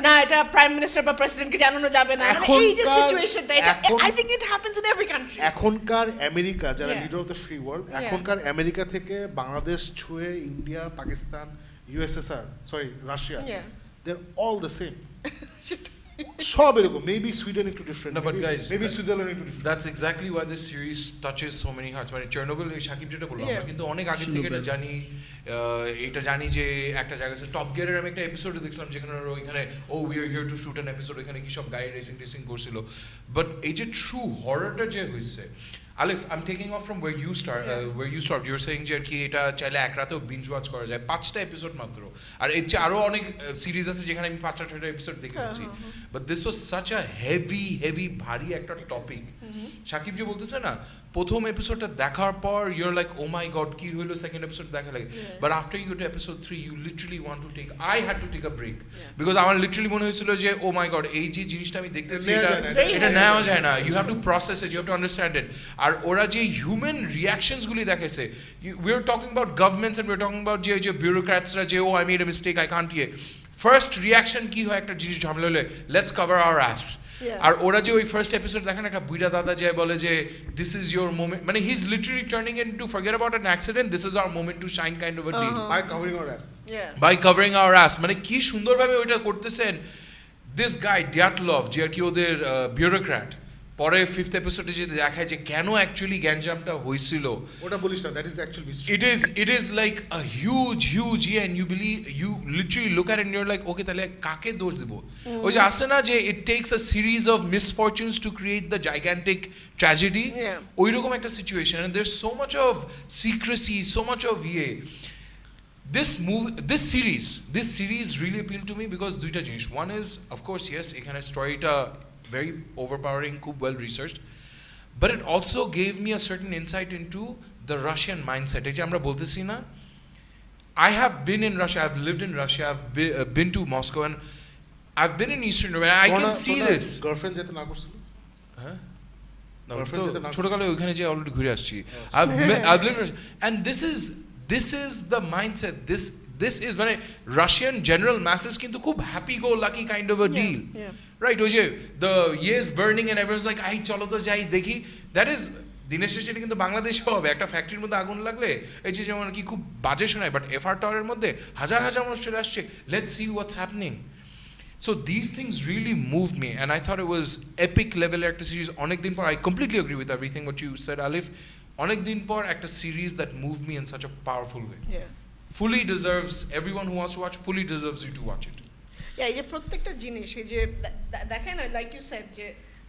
না এটা প্রাইম মিনিস্টার বা প্রেসিডেন্টকে জানানো যাবে না, মানে এই যে সিচুয়েশনটা, এটা I think it happens in every country. এখনকার আমেরিকা যারা Yeah. Leader of the free world, Yeah. এখনকার আমেরিকা থেকে বাংলাদেশ ছুঁয়ে India, Pakistan, USSR, sorry Russia, Yeah. They are all the same. সব এরকম, মেবি সুইডেন একটু different, No, but guys, maybe Switzerland একটু different. That's exactly why this series touches so many hearts. মানে চেরনোবিল, এই শাকিব যেটা বললাম, আমরা কিন্তু অনেক আগে থেকে এটা জানি। এটা জানি যে একটা জায়গা আছে, টপ গিয়ারের আমি একটা এপিসোডে দেখছিলাম যেখানে ওইখানে we are here two shoot an episode, এখানে কি সব গাড়ি রেসিং করছিল। বাট এই যে ট্রু হররটা যে হয়েছে, Alif, I'm taking off from where you start. You're saying যে কি এটা চাইলে এক রাতেও বিঞ্জ ওয়াচ করা যায়, 5টা এপিসোড মাত্র। আর এর চেয়ে আরো অনেক সিরিজ আছে যেখানে আমি 5টা এপিসোড দেখেছি। But this was such a heavy ভারী একটা টপিক। শাকিব যে বলতেছে না, প্রথম এপিসোডটা দেখার পর your like oh my god কি হইলো, সেকেন্ড এপিসোড দেখা লাগে। But after you to episode 3 you literally want to take, I had to take a break, because আমার লিটারালি মনে হয়েছিল যে ও মাই গড, এই যে জিনিসটা আমি দেখতেছি এটা নেওয়া যায় না, you have to process it, you have to understand it. আর ওরা যে হিউম্যান রিয়াকশনসগুলি দেখাইছে, we are talking about governments and we are talking about যে বিউরোক্র্যাটসরা যে oh I made a mistake, I can't first reaction কি হয় একটা জিনিস ঝামেলা হলে, লেটস কভার আওয়ার অ্যাস। আর ওরা যে ওই ফার্স্ট এপিসোড দেখেন, একটা বুইড়া দাদা যে বলে যে দিস ইজ ইয়োর মোমেন্ট, মানে he is literally turning into forget about an accident, this is our moment to shine kind of a deal by covering our ass, by covering our ass. মানে কি সুন্দরভাবে ওইটা করতেছেন দিস গাই ডিয়াটলভ, যে আর কি ওদের বিউরোক্র্যাট। পরে 5th এপিসোডে যে দেখায় যে কেন অ্যাকচুয়ালি গ্যাঞ্জামটা হয়েছিল, ওটা বলিস না, that is actual mystery. it is like a huge and you literally look at it and you're like okay তাহলে কাকে দোষ দেব। ওই যে আসে না যে it takes a series of misfortunes to create the gigantic tragedy, ওইরকম একটা situation, and there's so much of secrecy, so much of this series really appealed to me because দুইটা জিনিস। One is of course yes, এখানে স্টোরিটা very overpowering, খুব well researched, but it also gave me a certain insight into the Russian mindset. এই যে আমরা বলতেছি না, I have been in Russia, I've lived in Russia, I've been to Moscow, and I've been in Eastern Europe, and I can see this. Girlfriend যেতে না করছিল, হ্যাঁ, Girlfriend যেতে না ছোটকালে ওইখানে যে অলরেডি ঘুরে আসছি। I've lived in Russia, and this is the mindset. This is মানে Russian general masses কিন্তু খুব happy go lucky kind of a deal. Right, ওই যে the years burning and everyone's like I চলো তো যাই দেখি, দিনের শেষে এটা কিন্তু বাংলাদেশেও হবে। একটা ফ্যাক্টরির মধ্যে আগুন লাগলে এই যে যেমন কি খুব বাজে শোনায়, বাট এফআর টাওয়ারের মধ্যে হাজার হাজার মানুষ চলে আসছে, let's see what's happening. So these things really moved me, and I thought it was epic level একটা series. অনেক দিন পর, I completely agree with everything what you said, Alif. অনেক দিন পর একটা series that moved me in such a powerful way. Yeah. Fully deserves, everyone who wants to watch, fully deserves you to watch it. এই যে প্রত্যেকটা জিনিস, এই যে দেখেন না, লাইক ইউ সেড, যে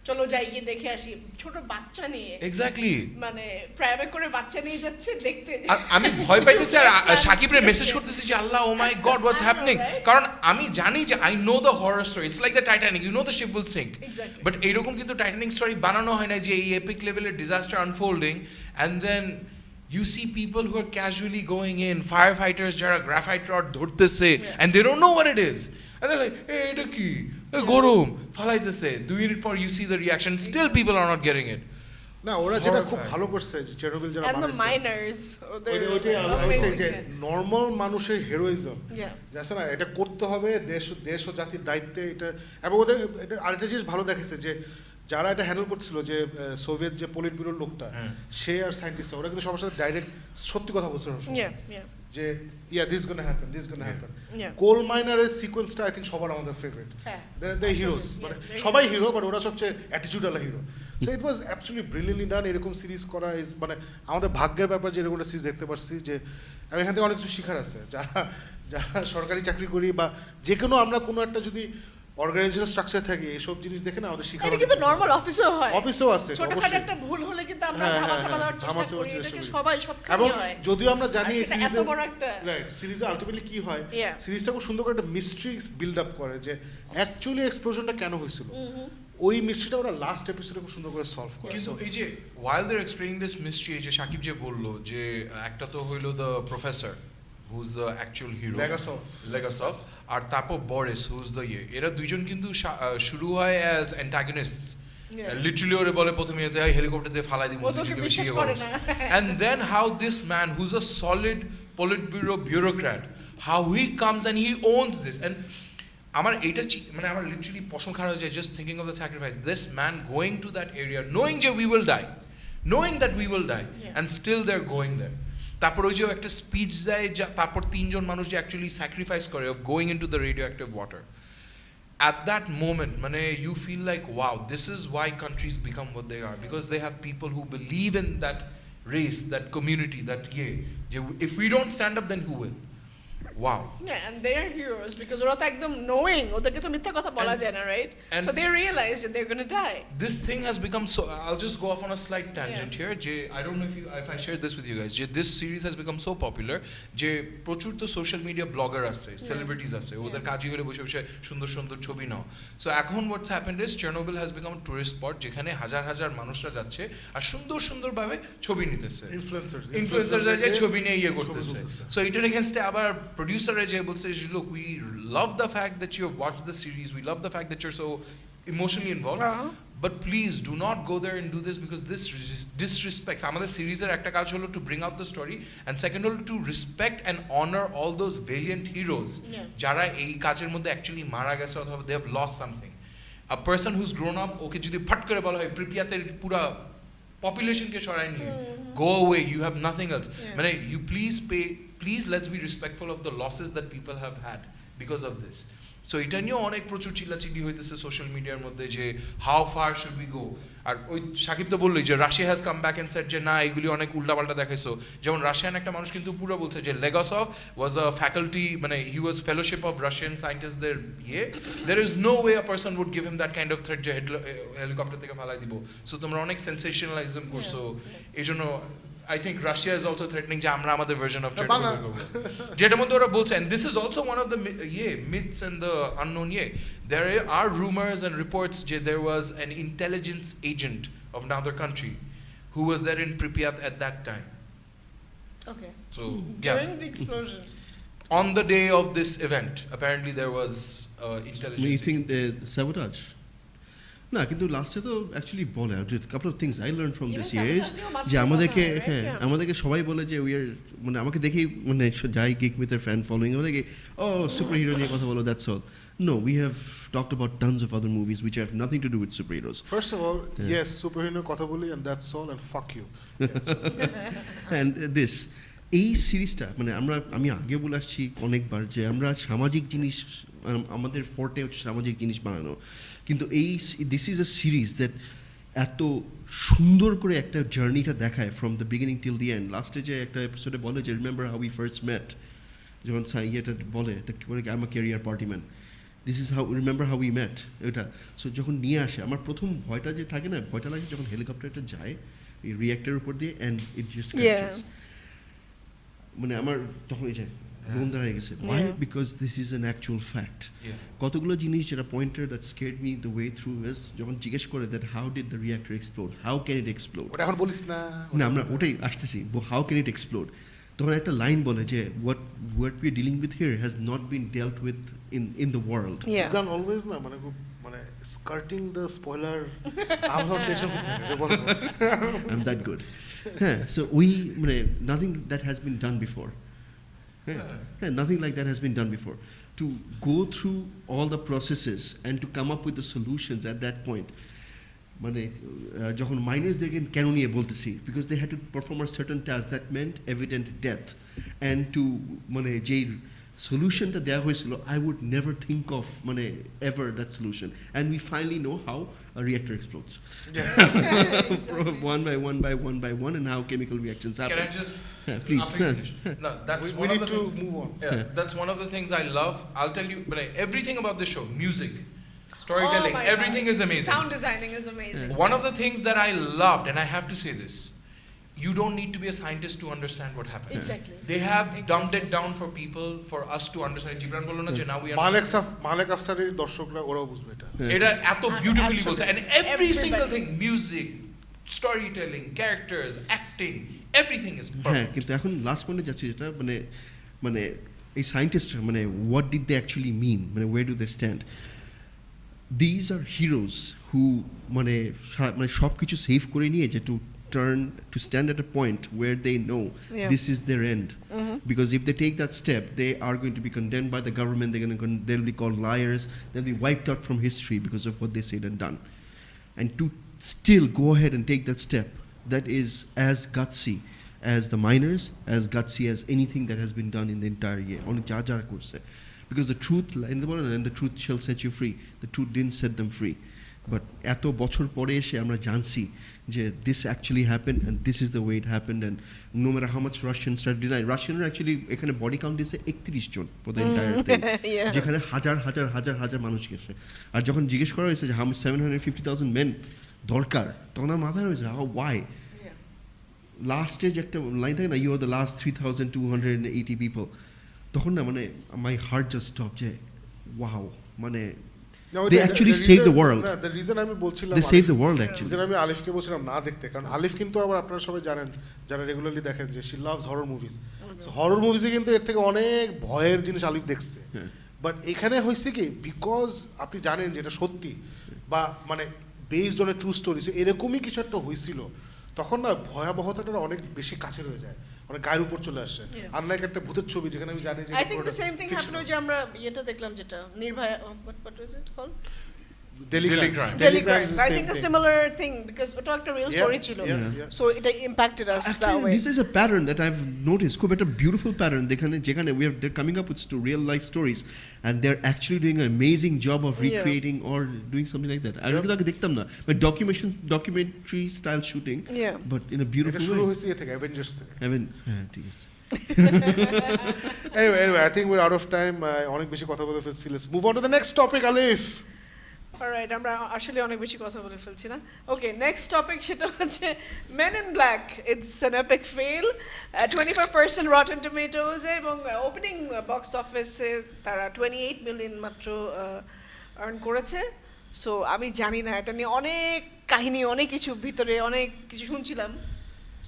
চলো যাই গিয়ে দেখে আসি, ছোট বাচ্চা নিয়ে Exactly. মানে প্রাইভেট করে বাচ্চা নিয়ে যাচ্ছে দেখতে। আমি ভয় পাইতেছি আর সাকিবরে মেসেজ করতেছি যে আল্লাহ ও মাই গড হোয়াটস হ্যাপনিং, কারণ আমি জানি যে I know the horror story, it's like the Titanic, you know the ship will sink, but এইরকম কিন্তু টাইটানিক স্টোরি বানানো হয় না যে এই এপিক লেভেলের disaster unfolding, and then you see people who are casually going in, firefighters যারা গ্রাফাইট রড ধরতেছে, and they don't know what it is, and they're like, hey, এটা কি, গরম ফালাইতেছে, 2 মিনিট পর you see the reaction, still people are not getting it. না, ওরা যেটা খুব ভালো করছে যে চেরনোবিল যারা and the বানাইছে, miners, ওইটাই আমি বলছি যে নরমাল মানুষের হেরোইজম Yeah. যাচ্ছে না, এটা করতে হবে দেশ ও জাতির দায়িত্বে এটা। এবং ওদের এটা আরেকটা জিনিস ভালো দেখেছে যে যারা এটা হ্যান্ডেল করছিল, যে সোভিয়েত যে পলিট ব্যুরোর লোকটা, সে আর সায়েন্টিস্ট, ওরা কিন্তু সবার সাথে ডাইরেক্ট সত্যি কথা বলছিল যে this gonna happen, this gonna happen. Coal মাইনারের সিকোয়েন্সটা আই থিঙ্ক সবার আমাদের ফেভারিট, দ্য হিরোজ, মানে সবাই হিরো, বাট ওরা সবচেয়ে অ্যাটিটিউডওয়ালা hero. So it was absolutely brilliantly done. এরকম সিরিজ করা ইজ মানে আমাদের ভাগ্যের ব্যাপার যে এরকম একটা সিরিজ দেখতে পারছি, যে আমি এখান থেকে অনেক কিছু শেখার আছে। যারা যারা সরকারি চাকরি করি বা যে কোনো আমরা কোনো একটা যদি অর্গানাইজেশন স্ট্রাকচার থাকে, এইসব জিনিস দেখে না আমাদের শিক্ষা কিন্তু নরমাল অফিসেও হয়, অফিসেও আছে, ছোটখাটো একটা ভুল হলে কিন্তু আমরা ধামাচাপা দেওয়ার চেষ্টা করি, এটাকে সবাই সবখানে এবং হয়। যদিও আমরা জানি এই সিরিজে এত বড় একটা রাইট সিরিজে আলটিমেটলি কি হয়, সিরিজটা খুব সুন্দর করে একটা মিস্ট্রি বিল্ড আপ করে যে অ্যাকচুয়ালি এক্সপ্লোশনটা কেন হয়েছিল, ওই মিস্ট্রিটা ওরা লাস্ট এপিসোডে খুব সুন্দর করে সলভ করে। কিন্তু এই যে while they're explaining this mystery, এই যে সাকিব যে বললো যে একটা তো হইলো the professor who's the actual hero, Legasov, আর তারপর বরিস who's the এরা দুইজন কিন্তু শুরু হয় as antagonists, লিটারালি ওরে বলে প্রথমে হেলিকপ্টার দিয়ে ফালাই দিব, and then how this man who's a solid politburo bureaucrat, how he comes and he owns this, and আমার এইটা মানে আমার লিটারালি পশম খারাপ হয়ে যায় just thinking of the sacrifice, this man going to that area knowing যে we will die, knowing that we will die, and still they're going there. তারপর ওই যে একটা স্পিচ দেয়, তারপর 3 জন মানুষ যে অ্যাকচুয়ালি স্যাক্রিফাইস করে of going into the radioactive water, at that moment মানে you feel like wow, this is why countries become what they are, because they have people who believe in that race, that community, that if we don't stand up then who will? Wow. Yeah, and they are heroes because ওরা তো একদম knowing, ওদেরকে তো মিথ্যা কথা বলা যায় না, right? So they realize that they're going to die. This thing has become so, I'll just go off on a slight tangent here, যে I don't know if I shared this with you guys, যে this series has become so popular যে প্রচুর তো সোশ্যাল মিডিয়া ব্লগার আছে, সেলিব্রিটিজ আছে, ওদের কাজই হলে বসে বসে সুন্দর সুন্দর ছবি নাও। সো এখন what's happened is Chernobyl has become a tourist spot, যেখানে হাজার হাজার মানুষরা যাচ্ছে আর সুন্দর সুন্দরভাবে ছবি নিতেছে, ইনফ্লুয়েন্সার যে ছবি নিয়ে করতেছে। সো এটার এগেইনস্টে আবার producer Ajay will say, look, we love the fact that you have watched the series, we love the fact that you're so emotionally involved, but please do not go there and do this because this disrespects আমাদের সিরিজের একটা কাজ হলো to bring out the story, and second হলো to respect and honor all those valiant heroes যারা এই কাজের মধ্যে actually মারা গেছে অথবা they have lost something. A person who's grown up, ওকে যদি ফট করে বলা হয় প্রিপিয়াতের পুরা পপুলেশনকে সরাই নিয়ে go away, you have nothing else, মানে you please let's be respectful of the losses that people have had because of this. So এটা নিয়েও অনেক প্রচুর চিল্লাচিল্লি হইতেছে সোশ্যাল মিডিয়ার মধ্যে যে how far should we go, আর ওই সাকিব তো বললোই যে Russia has come back and said যে না এগুলি অনেক উল্টাপাল্টা দেখাইছো, যেমন রাশিয়ান একটা মানুষ কিন্তু পুরো বলছে যে Legasov was a faculty, মানে he was fellowship of Russian scientists there, there is no way a person would give him that kind of threat যে হেলিকপ্টার থেকে ফালাই দিব। সো তোমরা অনেক সেন্সেশনালিজম করছো, এই জন্য I think Russia is also threatening যে আমরা আমাদের version of Chernobyl করব, যেটার মধ্যে ওরা বলছে, and this is also one of the myths and the unknown. There are rumors and reports that there was an intelligence agent of another country who was there in Pripyat at that time. Okay. So during the explosion, on the day of this event, apparently there was intelligence. You think the sabotage? না কিন্তু লাস্টে তো অ্যাকচুয়ালি বলে couple of things I learn from Even this Samuel yes Jackson-ও মাঝখানে যে আমাদেরকে কথা হয়, right? হ্যাঁ Yeah. আমাদেরকে সবাই বলে যে উই আর মানে আমাকে দেখেই মানে যাই গিক মিথের ফ্যান ফলোয়িং আমাদেরকে ও সুপার হিরো নিয়ে কথা বলো that's all no we have talked about tons of other movies which have nothing to do with super heroes First of all, yes, superhero কথা বলি and that's all and fuck you. And this এই সিরিজটা মানে আমি আগে বলে আসছি অনেকবার যে আমরা সামাজিক জিনিস আমাদের ফোর্টে হচ্ছে সামাজিক জিনিস বানানো কিন্তু this is a series that এত সুন্দর করে একটা জার্নিটা দেখায় from the beginning till the end লাস্টে যে একটা এপিসোডে বলে যে remember how we first met যখন ইয়েটা বলে I am a career party man this is how remember how we met এটা সো যখন নিয়ে আসে আমার প্রথম ভয়টা যে থাকে না ভয়টা লাগে যখন হেলিকপ্টারটা যায় এই রিয়াক্টরের উপর দিয়ে অ্যান্ড ইট জাস্ট ক্র্যাশেস মানে আমার তখন এই যে লোন দাঁড়িয়ে গেছে why because this is an actual fact কতগুলো জিনিস যেটা pointer that scared me the way through is যখন জিজ্ঞেস করে that how did the reactor explode how can it explode ওটা এখন বলিস না না আমরা ওটাই আসতেছি হাউ ক্যান ইট এক্সপ্লোড তখন একটা লাইন বলে যে what we are dealing with here has not been dealt with in the world Yeah. Gibran always না মানে খুব মানে skirting the spoiler আমার টেনশন হচ্ছে বলো I'm that good হ্যাঁ so we মানে nothing that has been done before yeah, nothing like that has been done before to go through all the processes and to come up with the solutions at that point মানে যখন মাইনার্সদেরকে কেন নিয়ে বলতেছি because they had to perform a certain task that meant evident death and to মানে যেই সলিউশনটা দেওয়া হয়েছিল I would never think of মানে ever that solution and we finally know how a reactor explodes one by one and how chemical reactions happen. Can I just please after you finish? No, that's we one need of the to things, move on. Yeah, that's one of the things I love. I'll tell you, but everything about this show, music, storytelling, Oh my everything God. is amazing. Sound designing is amazing. One of the things that I loved, and I have to say this, you don't need to be a scientist to understand what happened. Exactly. They have dumbed it down for people, for us to understand. Gibran bolo na je now we are. মালেক আফসারের দর্শকরা ওরাও বুঝবে এটা It eto beautifully Absolutely. bolche, and every single Everybody. thing, music, storytelling, characters, acting, everything is হ্যাঁ perfect. কিন্তু এখন লাস্ট পয়েন্টে যাচ্ছি যেটা মানে মানে এই সায়েন্টিস্টরা মানে what did they actually mean মানে way do they stand these are heroes who মানে মানে সব কিছু সেভ করে নিয়ে যে to turn to stand at a point where they know this is their end because if they take that step they are going to be condemned by the government they'll be called liars they'll be wiped out from history because of what they said and done and to still go ahead and take that step that is as gutsy as the miners as gutsy as anything that has been done in the entire year on jar course because the truth in the world and the truth shall set you free the truth didn't set them free but এত বছর পরে এসে আমরা জানছি যে this actually happened and this is the way it happened and no matter how much Russians start denying Russianরা actually এখানে body count দিয়েছে 31 জন for the entire thing Yeah. যেখানে হাজার মানুষ গেছে আর যখন জিজ্ঞেস করা হয়েছে যে how much 750,000 men দরকার তখন আমার মাথায় রয়েছে how why লাস্টে যে একটা লাইন থাকে না you are the last 3,280 people তখন না মানে my heart just stopped যে wow মানে they actually saved the world. The reason আমি বলছিলাম They saved the world actually. reason আমি আলিফকে বলছিলাম না দেখতে কারণ আলিফ কিন্তু আবার আপনারা সবাই জানেন যারা রেগুলারলি দেখেন যে she loves horror movies. So horror movies এ কিন্তু এর থেকে অনেক ভয়ের জিনিস আলিফ দেখছে বাট এখানে হয়েছে কি বিকজ আপনি জানেন যে এটা সত্যি বা মানে based on a true story এরকমই কিছু একটা হয়েছিল তখন না ভয়াবহতাটা অনেক বেশি কাছে রয়ে যায় অনেক গায়ের উপর চলে আসে আনলাইক একটা ভূতের ছবি যেখানে আমি জানি যে I think the same thing happened যে আমরা এটা দেখলাম যেটা Nirbhaya what was it called Delhi Crimes. Crimes. Delhi Crimes Crimes is the I same think a thing. similar thing because ওটা একটা real story ছিল so it impacted us that Actually, way this is a pattern that I've noticed. খুব একটা beautiful pattern যেখানে they're coming up with real life stories and they're actually doing an amazing job of recreating or doing something like that. I don't know দেখতাম না but documentary style shooting but in a এটা beautiful শুরু way. হয়েছে এ থেকে অ্যাভেঞ্জার্স থেকে I mean ঠিক আছে anyway I think we're out of time অনেক বেশি কথা বলে ফেলছি let's move on to the next topic Alif alright আমরা আসলে অনেক বেশি কথা বলে ফেলছি না ওকে নেক্সট টপিক সেটা হচ্ছে men in black it's an epic fail 25% rotten টমেটোজ এবং ওপেনিং বক্স অফিসে তারা 28 মিলিয়ন মাত্র আর্ন করেছে সো আমি জানি না এটা নিয়ে অনেক কাহিনী অনেক কিছু ভিতরে অনেক কিছু শুনছিলাম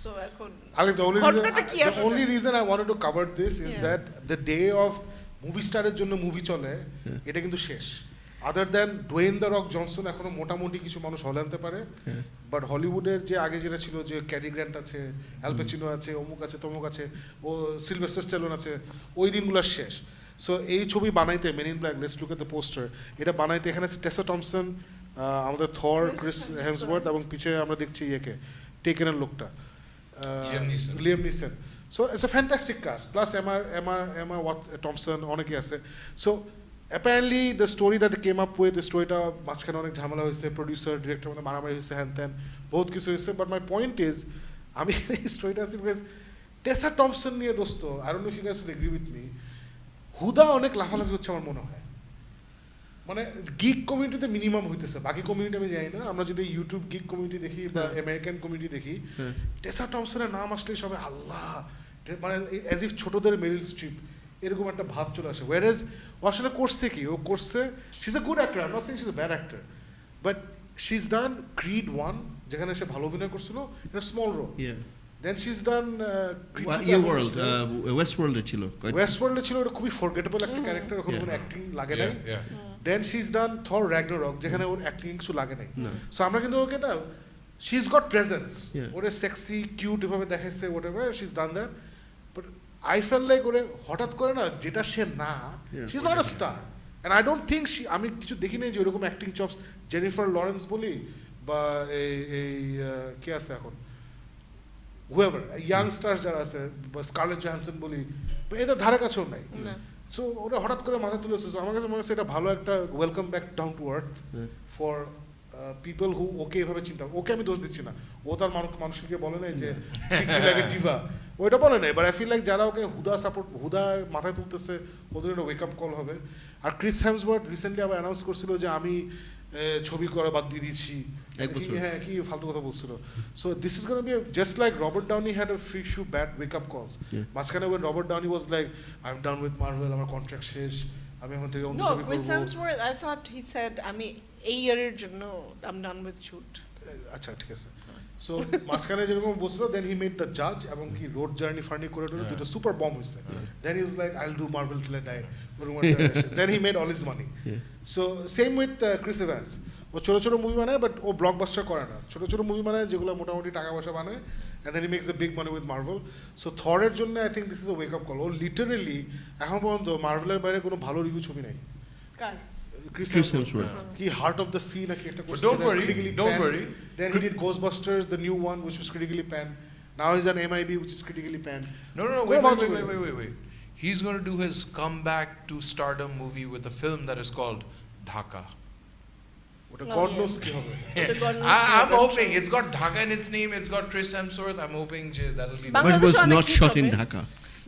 সো এখন Alif ঘটনাটা কি the আসলে? only reason I wanted to cover this is that the day of movie স্টারের জন্য মুভি চলে এটা কিন্তু শেষ other than Dwayne the rock Johnson এখনো মোটামুটি কিছু মানুষ হলে আনতে পারে, বাট হলিউডের যে আগে যেটা ছিল যে ক্যারি গ্র্যান্ট আছে, অ্যাল পাচিনো আছে, অমুক আছে, তমুক আছে, ও সিলভেস্টার স্ট্যালোন আছে, ওই দিনগুলো শেষ। সো এই ছবি বানাইতে men in black, let's look at the poster, এটা বানাইতে এখানে আছে টেসা টমসন, আমাদের থর, ক্রিস হেমসওয়ার্থ, এবং পিছিয়ে আমরা দেখছি ইয়েকে টেকেনের লোকটা Liam Neeson. So it's a fantastic cast, plus Emma Thompson অনেকে আছে। So apparently the story that came up with, the স্টোরিটা মাঝখানে অনেক ঝামেলা হয়েছে, প্রডিউসার ডিরেক্টর মধ্যে মারামারি হয়েছে, হ্যান ত্যান বহুত কিছু হয়েছে। বাট মাই পয়েন্ট ইজ, আমি এই স্টোরিটা আছি বিকজ টেসা টমসন নিয়ে দোস্ত, I don't know if you guys will agree with me, হুদা অনেক লাফালাফি হচ্ছে আমার মনে হয়। মানে গিক কমিউনিটিতে মিনিমাম হইতেছে, বাকি কমিউনিটি আমি জানি না। আমরা যদি ইউটিউব গিক কমিউনিটি দেখি বা আমেরিকান কমিউনিটি দেখি, টেসা টমসনের নাম আসলেই সবাই আল্লাহ, মানে অ্যাজ ইফ ছোটদের মেরিল স্ট্রিপ এরকম একটা ভাব চলে আসে। ওয়ারেজ ও আসলে করছে কি, ও করছে, she is a good actor, I am not saying she is a bad actor, but she is done Creed 1 যেখানে সে ভালো অভিনয় করছিল, এটা small role. Then she is done ওয়েস্টওয়ার্ল্ডে ছিল, ওয়েস্টওয়ার্ল্ডে ছিল, ওটা খুবই ফরগেটেবল একটা ক্যারেক্টার, ওখানে কোনো অ্যাক্টিং লাগে নাই। Then she is done Thor Ragnarok, যেখানে ওর অ্যাক্টিং কিছু লাগে নাই। সো আমরা কিন্তু ওকে না, শি ইজ গট প্রেজেন্স, ওরে সেক্সি কিউট এভাবে দেখাইছে, what ever she is done that, but I fail like ওরে হঠাৎ করে না, যেটা সে না, she is not a star. And I don't think আমি কিছু দেখি নাই যে ওরকম অ্যাক্টিং চপস জেনিফার লরেন্স বলি বা এই কে আছে এখন হুয়েভার ইয়াং স্টার্স যারা আছে, বা স্কারলেট জোহানসন বলি, এদের ধারে কাছেও নাই। সো ওরা হঠাৎ করে মাথা তুলেছে। সো আমার কাছে মনে হচ্ছে এটা ভালো একটা welcome back down to earth for people who ওকে এভাবে চিন্তা। ওকে আমি দোষ দিচ্ছি না, ও তার মানুষকে বলে নাই যে ডিভা, ওইটা বলে নাই, বাট আই ফিল লাইক যারা ওকে হুদা মাথায় তুলতেছে ওদের একটা ওয়েক আপ কল হবে। আর ক্রিস হেমসওয়ার্থ রিসেন্টলি আবার অ্যানাউন্স করছিল যে আমি ছবি করা বাদ দিয়ে দিচ্ছি, হ্যাঁ কি ফালতু কথা বলছিল। So this is gonna be just like Robert Downey had a free shoe bad wake up calls মাঝখানে, when Robert Downey was like I am done with Marvel, আমার কন্ট্রাক্ট শেষ, আমি এখন থেকে অন্য ছবি করব। Chris Hemsworth, I thought he said আমি এই ইয়ারের জন্য I'm done with shoot. আচ্ছা ঠিক আছে। সো মাঝখানে যেরকম বলছিল, দেন হি মেড দ্য জাজ এবং কি রোড জার্নি ফার্নি করে দুটো সুপার বম হয়েছে। Then he was like I'll do Marvel till I die, then he made all his money. So same with Chris Evans, ও ছোটো ছোটো মুভি বানায়, বাট ও ব্লকবাস্টার করে না, ছোটো ছোটো মুভি বানায় যেগুলো মোটামুটি টাকা পয়সা বানায়, and then he makes the big money with Marvel. So থরের জন্য I think this is a wake up call. ও লিটারেলি এখন পর্যন্ত মার্ভেলের বাইরে কোনো ভালো রিভিউ ছবি নাই। Chris Hemsworth. He Heart of the Sea নাকি একটা করছে, Don't worry. Then he did Ghostbusters, the new one, which was critically panned. Now he's on MIB, which is critically panned. No, wait. He's going to do his comeback to stardom movie with a film that is called Dhaka. ওটা God knows কি হবে। I'm hoping it's got Dhaka in its name. It's got Chris Hemsworth. I'm hoping that'll be. but it was not shot in Dhaka.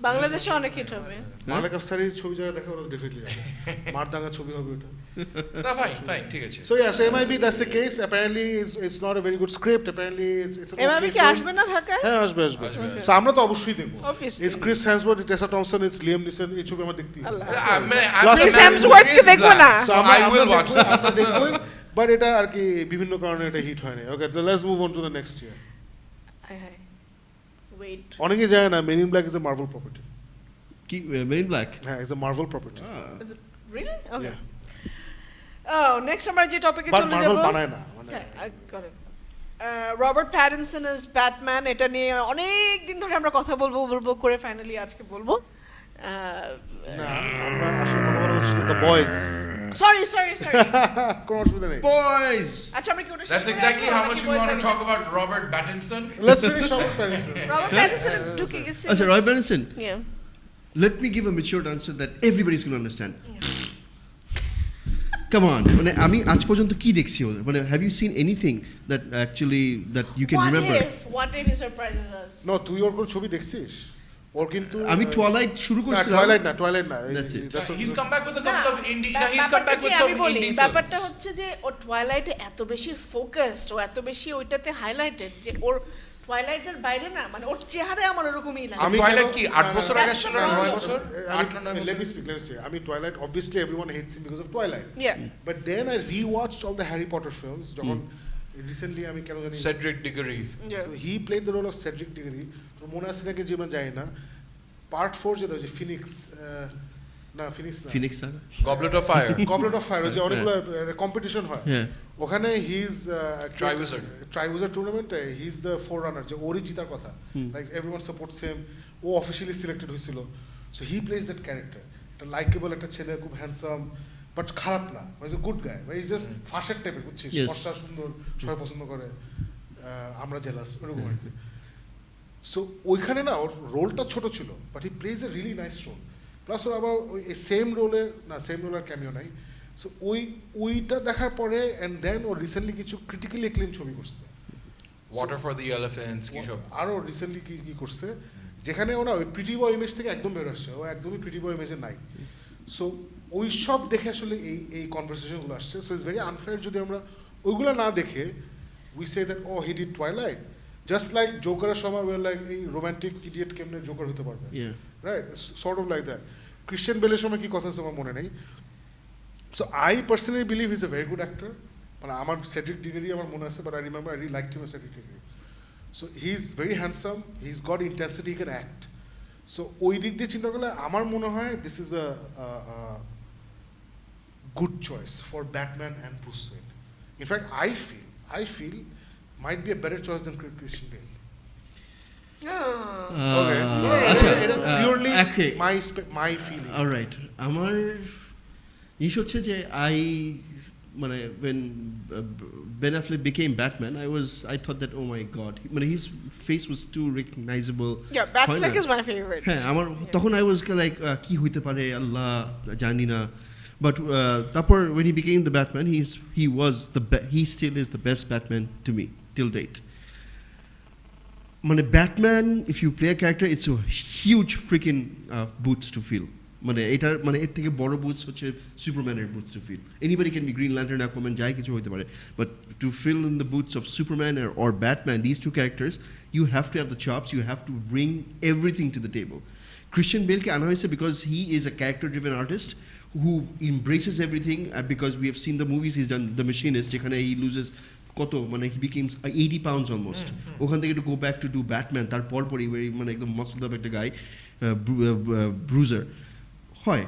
বাংলাদেশে অনেক হিট হবে। মালিক আফসারির ছবি যারা দেখে ওরা ডেফিনেটলি মারদাঙ্গা ছবি হবে ওটা। No, fine, ঠিক আছে। So yeah, so MIB that's the case. Apparently it's not a very good script. Apparently it's an okay MIB কি আসবে না ঢাকায়? হ্যাঁ আসবে। So আমরা তো অবশ্যই দেখব। Obviously. It's Chris Hemsworth, it's Tessa Thompson, it's Liam Neeson, এই ছবি আমরা দেখতেই। Chris Hemsworth কে দেখব না। So I will watch that. আমরা দেখব, but এটা আর কি বিভিন্ন কারণে এটা হিট হয় না। Okay, so let's move on to the next year. Wait. অনেকে জানে না Men in Black is a Marvel property. কি Men in Black? হ্যাঁ, it's a Marvel property. Is it really? Okay. Yeah. Oh, next আমরা যে টপিকে But চলে যাব। Marvel বানায় না মানে। I got it. Robert Pattinson is Batman, এটা নিয়ে অনেক দিন ধরে আমরা কথা বলবো করে ফাইনালি আজকে বলবো। না, আমরা আসলে কথা বলা হচ্ছে The Boys. Sorry. কোনো অসুবিধা নেই। Boys. আচ্ছা আমরা কি ওটা That's exactly how much we want to talk about Robert Pattinson. Let's finish Robert Pattinson. Robert Pattinson ঢুকে গেছে। আচ্ছা, Robert Pattinson. Yeah. Let me give a matured answer that everybody's going to understand. Come on, মানে আমি আজ পর্যন্ত কি দেখছি ওদের, মানে have you seen anything that actually that you can remember? What if he surprises us? No, তুই ওর কোন ছবি দেখছিস? ওর কিন্তু আমি টুয়াইলাইট শুরু করছিলাম। টুয়াইলাইট না। That's it. He's come back with a couple of indie. He's come back with some indie films. ব্যাপারটা হচ্ছে যে ও টুয়াইলাইটে এত বেশি ফোকাসড, ও এত বেশি ওইটাতে হাইলাইটেড যে ওর টুয়াইলাইটের বাইরে না, মানে ওর চেহারা আমার ওরকমই লাগে। আমি টুয়াইলাইট কি 8 বছর আগে ছিল না 9 বছর? 8 না 9 বছর। Let me speak. আমি twilight, obviously everyone hates him because of Twilight. Yeah. But then I rewatched all the Harry Potter films যখন রিসেন্টলি আমি কেন জানি Cedric Diggory. So he played the role of Cedric Diggory. তো মনে আছে নাকি যে আমরা জানি না, পার্ট 4 যেটা হচ্ছে ফিনিক্স না ফিনিক্স না Phoenix Saga Goblet of Fire. Goblet of fire যে অনেকগুলো কম্পিটিশন হয় হ্যাঁ ওখানে হি ইজ Triwizard টুর্নামেন্টে he is the fore runner যে ওরই জিতার কথা লাইক এভরিওয়ান সাপোর্টস হিম ও অফিশিয়ালি সিলেক্টেড হয়েছিল so he plays that character একটা লাইকেবল একটা ছেলে খুব হ্যান্ডসাম বাট খারাপ না is a good guy is just ফাঁসের টাইপের বুঝছিস Yes. ফর্সা সুন্দর সবাই পছন্দ করে আমরা জেলাস ওরকম আর কি সো ওইখানে না ওর রোলটা ছোট ছিল but he plays a really nice role plus ওর আবার ওই সেম রোলে না সেম রোলের ক্যামিও নাই সো ওইটা দেখার পরে অ্যান্ড দেন ও রিসেন্টলি কিছু ক্রিটিক্যালি অ্যাক্লেম ছবি করছে Water for the Elephants, কি সব। আরও রিসেন্টলি কি করছে যেখানে ওরা ওই প্রিটি বয় ইমেজ থেকে একদম বের আসছে ও একদমই প্রিটি বয় ইমেজে নাই সো ওই সব দেখে আসলে এই কনভারসেশনগুলো আসছে সো ইটস ভেরি আনফেয়ার যদি আমরা ওইগুলো না দেখে we say that oh he did Twilight just like জোকারের সময় ওয়ার লাইক এই রোমান্টিক ইডিয়েট কেমনে জোকার হতে পারবে right sort of like that Christian বেলের সময় কি কথা হচ্ছে আমার মনে নেই so I personally believe is a very good actor মানে আমার সেড্রিক ডিগ্রি আমার মনে আছে but I remember I really like him Cedric Diggory so he is very handsome he is goat intensity he can act so ওই দিক দিয়ে চিন্তা করলে আমার মনে হয় this is a good choice for Batman and Bruce Wayne in fact I feel might be a better choice than Christian Bale. Okay. আচ্ছা Purely okay. my feeling. Alright আমার ইস্যু হচ্ছে যে মানে when Ben Affleck became Batman I thought that oh my god মানে his face was too recognizable Yeah, Batfleck is my favorite. হ্যাঁ আমার তখন I was like কি হইতে পারে আল্লাহ জানি না but তারপর when he became the Batman he still is the best Batman to me till date মানে Batman if you play a character it's a huge freaking boots to fill মানে এটার মানে এর থেকে বড় বুটস হচ্ছে সুপারম্যানের boots to fill anybody can be Green Lantern Aquaman যাই কিছু হতে পারে but to fill in the boots of Superman or Batman this two characters you have to have the chops you have to bring everything to the table Christian বেলকে আনা হয়েছে because he is a character driven artist who embraces everything because we have seen the movies he's done The Machinist যেখানে he loses কত মানে he becomes 80 pounds almost ওখান থেকে to go back to do Batman তার পরপরই মানে একদম muscled up একটা guy bruiser হয়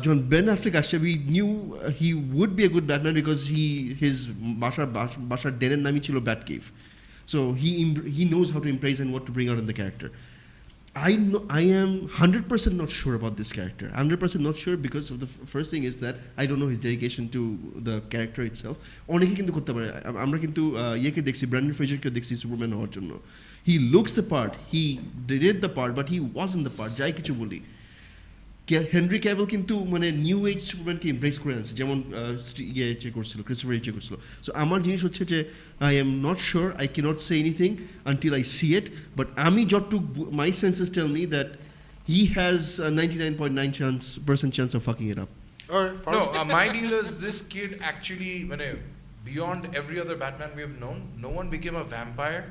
যখন Ben Affleck আসছে we knew he would be a good Batman because his বাসার ডেনের নামই ছিল Batcave so he knows how to impress and what to bring out in the character I am 100% not sure about this character. 100% not sure because of the first thing is that I don't know his dedication to the character itself. অনেকে কিন্তু করতে পারে আমরা কিন্তু ইয়েকে দেখছি ব্র্যান্ডন ফ্রেজারকে দেখছি সুপারম্যান হওয়ার জন্য he looks the part he did the part but he wasn't the part যাই কিছু বলি হেনরি ক্যাভিল কিন্তু মানে নিউ এজ সুপারম্যানকে এমব্রেস করে আনছে যেমন ইয়ে করছিল ক্রিস্টোফার ইয়ে করছিল সো আমার জিনিস হচ্ছে যে I am not sure I cannot say anything until I see it but আমি যতটুকু my senses tell me that he has 99.9% chance of fucking it up. Alright, No, my deal is this kid actually, beyond every other Batman we have known, no one became a vampire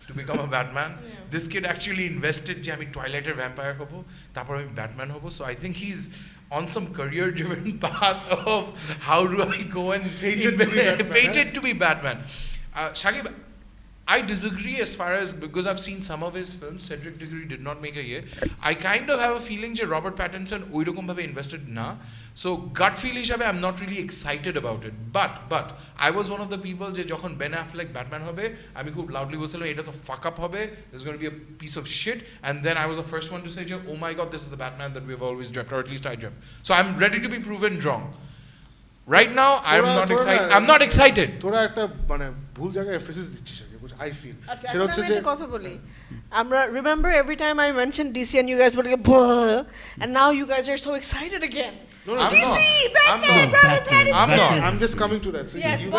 to become a Batman. This kid actually invested যে আমি টয়লেটের ভ্যাম্পায়ার হব তারপর আমি ব্যাটম্যান হব so I think he's on some career driven path of how do I go and fated to be Batman. Shakib, I disagree as far as because I've seen some of his films. Cedric Diggory did not make a year. I kind of have a feeling that Robert Pattinson ওইরকম ভাবে invested না. So gut feel হিসাবে I'm not really excited about it. But I was one of the people যে যখন Ben Affleck Batman হবে আমি খুব loudly বলছিলাম এটা তো fuck up হবে. There's going to be a piece of shit. And then I was the first one to say oh my god this is the Batman that we've always dreamt or at least I dreamt. So I'm ready to be proven wrong. Right now I'm not excited. তোরা একটা মানে ভুল জায়গায় emphasis দিচ্ছিস I feel আচ্ছা এখন আমি একটা কথা বলি আমরা remember every time I mentioned DC and you guys were like blah and now you guys are so excited again. No, DC, Batman, Robert Pattinson. I'm just coming to that. So yes, you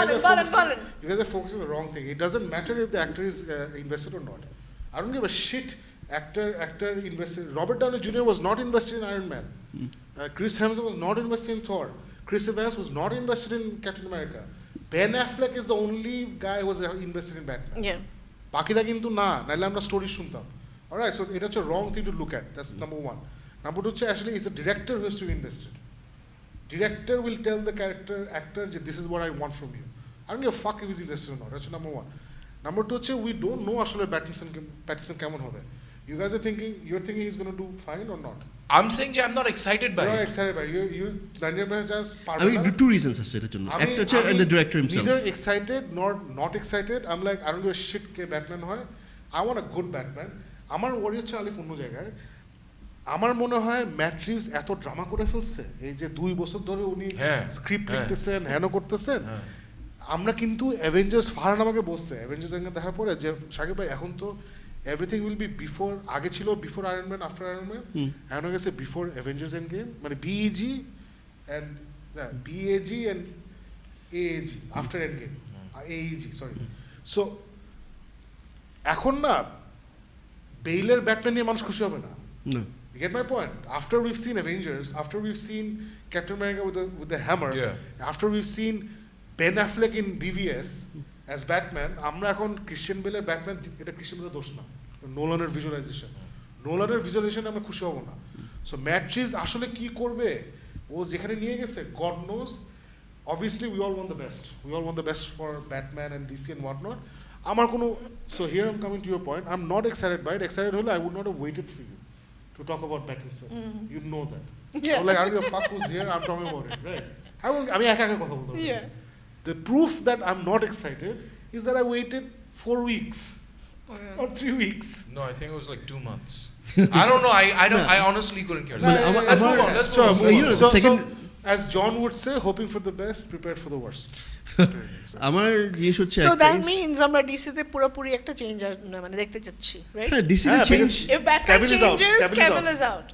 guys are focusing on the wrong thing. It doesn't matter if the actor is invested or not. I don't give a shit. Actor invested. Robert Downey Jr. was not invested in Iron Man. Chris Hemsworth was not invested in Thor. Chris Evans was not invested in Captain America. Ben Affleck is the only guy who was invested in Batman. Yeah. বাকিরা কিন্তু না নাইলে আমরা স্টোরি শুনতাম অলরাইট সো এটা হচ্ছে wrong thing to look at that's number one number two হচ্ছে actually it's a director who has to be invested director will tell the character actor যে this is what I want from you I don't give a fuck if is invested or not that's number one number two হচ্ছে উই ডোন্ট নো আসলে প্যাটিনসন কেমন হবে You guys are thinking, you're thinking he's going to do fine or not? I'm saying যে I'm not excited by You're not it. excited by it. You Daniel Bryan just আমি two reasons আছে এটার জন্য একটা হচ্ছে and the director himself neither excited nor not excited. I'm like, I don't give a shit K Batman হয়. I want a good Batman. আমার ওয়ারি হচ্ছে আলিফ অন্য জায়গায়. আমার মনে হয় ম্যাট রিভস এত ড্রামা করে ফেলছে এই যে 2 বছর ধরে উনি স্ক্রিপ্ট লিখতেছেন হ্যানো করতেছেন আমরা কিন্তু অ্যাভেঞ্জার্স ফারহান আমাকে বলছে অ্যাভেঞ্জার্স এন্ড দেখার পরে যে শাকিব ভাই এখন তো এভরিথিং উইল বি বিফোর আগে ছিল before Iron Man after Iron Man এখন হয়ে গেছে বিফোর অ্যাভেঞ্জার্স এন্ড গেম মানে BEG and BAG and AAG after Endgame AEG sorry so এখন না বেইলের ব্যাটম্যান নিয়ে মানুষ খুশি হবে না No. You get my point? After we've seen Avengers, after we've seen Captain America with the hammer, after we've seen Ben Affleck in BVS as Batman, আমরা এখন ক্রিশ্চিয়ান বেলের ব্যাটম্যান এটা ক্রিশ্চিয়ান বেলের দোষ না নোলানের ভিজুয়ালাইজেশন আমরা খুশি হব না সো ম্যাট রিভস আসলে কি করবে ও যেখানে নিয়ে গেছে god nose obviously we all want the best for Batman and DC and whatnot আমার কোনো so here I'm coming to your point I'm not excited by it excited হলে I would not have waited for you to talk about Pattinson. You know that. Yeah. I'm like, I don't give a fuck who's here, I'm talking about it, right? I mean, I can't কথা বলতে Yeah. The proof that I'm not excited is that I waited 4 weeks or 3 weeks. No, I think it was like 2 months. I don't know. I honestly couldn't care. Let's move on. Let's So, move on. you know, the second- as John would say, hoping for the best, prepared for the worst. আমার জিনিস হচ্ছে So একটা that means আমরা ডিসিতে পুরোপুরি একটা চেঞ্জ মানে দেখতে যাচ্ছি, right? হ্যাঁ ডিসি হ্যাঁ, change because- If Batman Cavill is out. changes, Cavill is Cavill out. is out.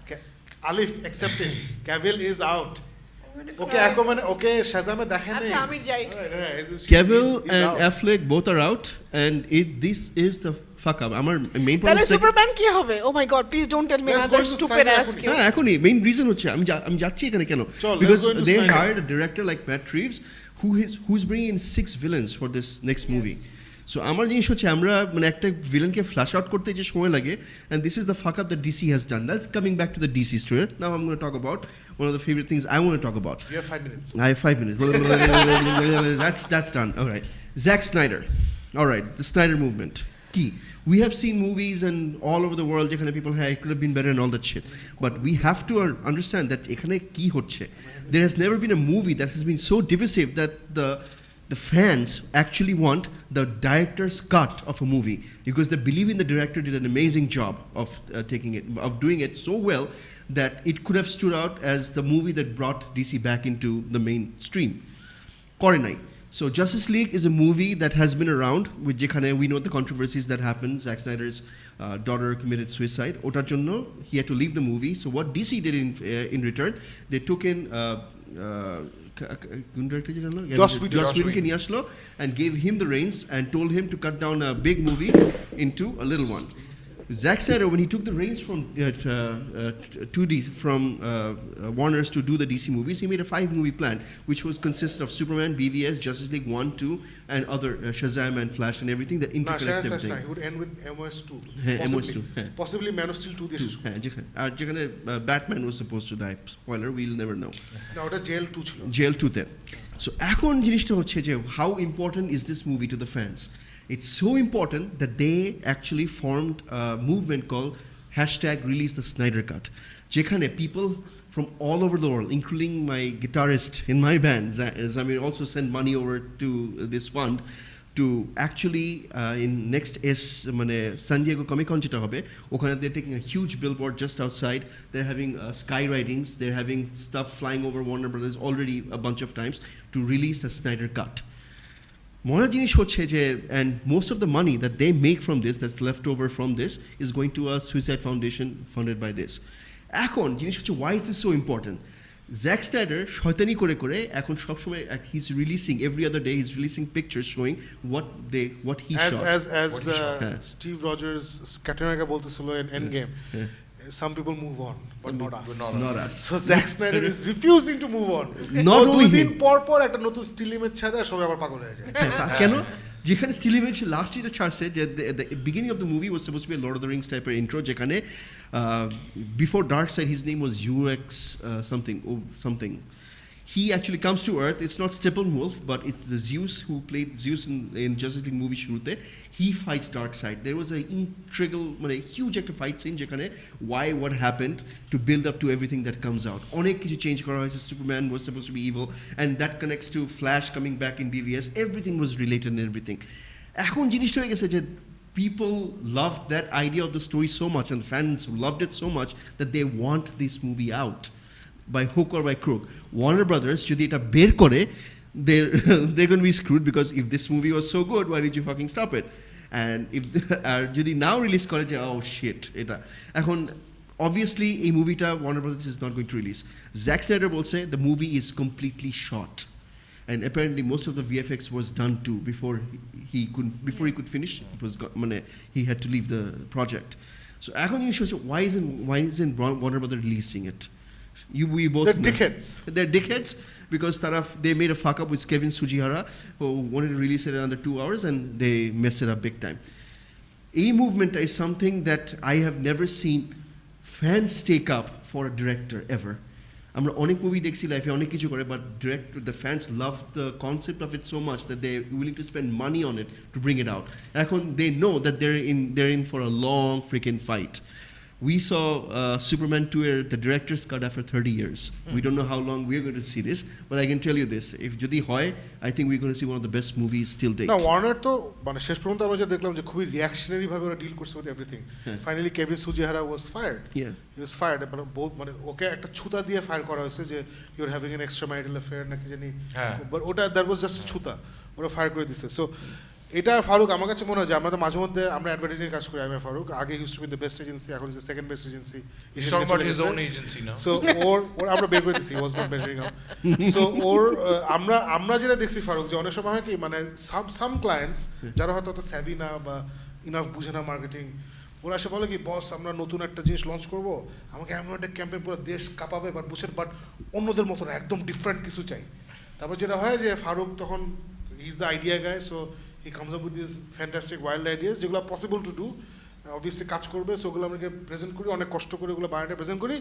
Alif, accept it. Cavill is out. I'm gonna Okay, cry. Aquaman, okay, Shazam-এ দেখেন আচ্ছা আমি যাই Cavill he's and out. Affleck both are out and this is the fuck up আমার মেইন তাহলে প্রবলেম সুপারম্যান কি হবে? Oh my god, please don't tell me Let's another go to stupid Snyder ass এখনই। kill. হ্যাঁ এখনই মেইন রিজন হচ্ছে আমি যাচ্ছি এখানে কেন চল, let's because go into they Snyder. hired a director like Matt Reeves who's bringing in 6 villains for this next movie so আমার জিনিস হচ্ছে আমরা মানে একটা ভিলেনকে ফ্ল্যাশ আউট করতে যে সময় লাগে and this is the fuck up that DC has done that's coming back to the DC story now I'm going to talk about one of the favorite things I want to talk about You have 5 minutes. I have 5 minutes that's done all right Zack Snyder all right the Snyder movement key we have seen movies and all over the world যেখানে people hey it could have been better and all that shit but we have to understand that এখানে কি হচ্ছে there has never been a movie that has been so divisive that the fans actually want the director's cut of a movie because they believe in the director did an amazing job of doing it so well that it could have stood out as the movie that brought DC back into the mainstream করে নাই So Justice League is a movie that has been around, with যেখানে we know the controversies that happened. Zack Snyder's daughter committed suicide. ওটার জন্য he had to leave the movie. So what DC did in return, they took in কোন director যেটা হলো? Joss Whedon. Joss Whedon কে নিয়ে আসলো and gave him the reins and told him to cut down a big movie into a little one. Zack Snyder, when he took the reins from 2D from Warner's to do the DC movies, he made a 5-movie plan, which was consisted of Superman, BVS, Justice League 1, 2, and other Shazam and Flash and everything that Nah, interconnects Shazam everything. He would end with MOS2. হ্যাঁ, Possibly. MOS2, হ্যাঁ। Possibly Man of Steel 2 দিয়ে শেষ করবে। হ্যাঁ যেখানে Batman was supposed to die. Spoiler, we'll never know. না ওটা জেল 2 ছিল। Jail 2-তে. So এখন জিনিসটা হচ্ছে যে how important is this movie to the fans? It's so important that they actually formed a movement called #ReleaseTheSnyderCut. যেখানে people from all over the world, including my guitarist in my band, Zamir, also send money over to this fund to actually in next মানে San Diego Comic Con যেটা হবে ওখানে they're taking a huge billboard just outside they're having skywritings they're having stuff flying over Warner Brothers already a bunch of times to release the Snyder Cut মজার জিনিস হচ্ছে যে and most of the money that they make from this that's left over from this is going to a suicide foundation funded by this এখন জিনিস হচ্ছে why is this so important Zack Snyder শয়তানি করে এখন সবসময় he's releasing every other day he's releasing pictures showing what he shot As What he shot. Steve Rogers Captain America বলতেছিল in Endgame some people move on but not us not us so Zack Snyder is refusing to move on Not O only দুই দিন him. পর একটা নতুন স্টিল ইমেজ ছাড়ে সবাই আবার পাগল হয়ে যায় কেন যেখানে স্টিল ইমেজ লাস্ট ইয়ারে ছাড়ছে যে the beginning of the movie was supposed to be a Lord of the Rings type of intro যেখানে before Darkseid his name was UX something he actually comes to Earth. It's not Steppenwolf, but it's the Zeus who played Zeus in Justice League movie শুরুতে. He fights Darkseid. There was a integral, মানে huge একটা fight scene যেখানে why what happened to build up to everything that comes out. অনেক কিছু change করা হয়েছে. Superman was supposed to be evil, and that connects to Flash coming back in BVS. Everything was related and everything. এখন জিনিসটা হয়ে গেছে যে people loved that idea of the story so much, and fans loved it so much that they want this movie out by hook or by crook. Warner Brothers, যদি এটা বের করে, they're going to be screwed, because if this movie was so good, why did you fucking stop it? And if যদি now release করে যে oh shit এটা এখন obviously এই মুভিটা Warner Brothers is not going to release. Zack Snyder বলছে the movie is completely shot, and apparently most of the VFX was done too before he could finish. It was মানে he had to leave the project. So এখন জিনিস হচ্ছে why isn't Warner Brothers releasing it? We both They're know. dickheads. They're dickheads because they made a fuck up with Kevin Sujihara, who wanted to release it in under 2 hours, and they messed it up big time. A movement is something that I have never seen fans take up for a director ever. আমরা অনেক মুভি দেখছি লাইফে অনেক কিছু করে, but the fans love the concept of it so much that they're willing to spend money on it to bring it out. এখন they know that they're in for a long freaking fight. We saw Superman 2 the director's cut after 30 years. We don't know how long we're going to see this, but I can tell you this: if যদি হয়, I think we're going to see one of the best movies till date. না ওয়ার্নার তো মানে শেষ পর্যন্ত আমরা যা দেখলাম যে খুবই রিঅ্যাকশনারি ভাবে ওরা ডিল করছে with everything. Finally Kevin Tsujihara was fired. He was fired, মানে মানে ওকে একটা ছুতা দিয়ে ফায়ার করা হয়েছে যে you are having an extra marital affair নাকি জানি, বাট ওটা দ্যাট ওয়াজ জাস্ট ছুতা, ওরা ফায়ার করে দিছে. সো এটা ফারুক আমার কাছে মনে হয় যে আমরা তো মাঝে মধ্যে আমরা অ্যাডভার্টাইজিং কাজ করি. আমি ফারুক আগে use to be the best agency, এখন is the second best agency. He's talking about his own agency now. So ওর আমরা বের করে দিছি, was not measuring up. So ওর আমরা যেটা দেখছি ফারুক যে অনেক সময় হয় কি মানে সাম ক্লায়েন্টস যারা হয়তো অত স্যাভি না বা ইনাফ বুঝে না মার্কেটিং, ওরা এসে বলে কি বস আমরা নতুন একটা জিনিস লঞ্চ করব, আমাকে এমন একটা ক্যাম্পেইন পুরো দেশ কাঁপাবে, বাট বুঝেন বাট অন্যদের মতো একদম ডিফারেন্ট কিছু চাই. তারপর যেটা হয় যে ফারুক তখন হি is the idea guy, so he comes up with these fantastic wild ideas যেগুলো পসিবল টু ডু, অবভিয়াসলি কাজ করবে. সো ওগুলো আমাকে প্রেজেন্ট করি, অনেক কষ্ট করে ওগুলো বানাতে প্রেজেন্ট করি.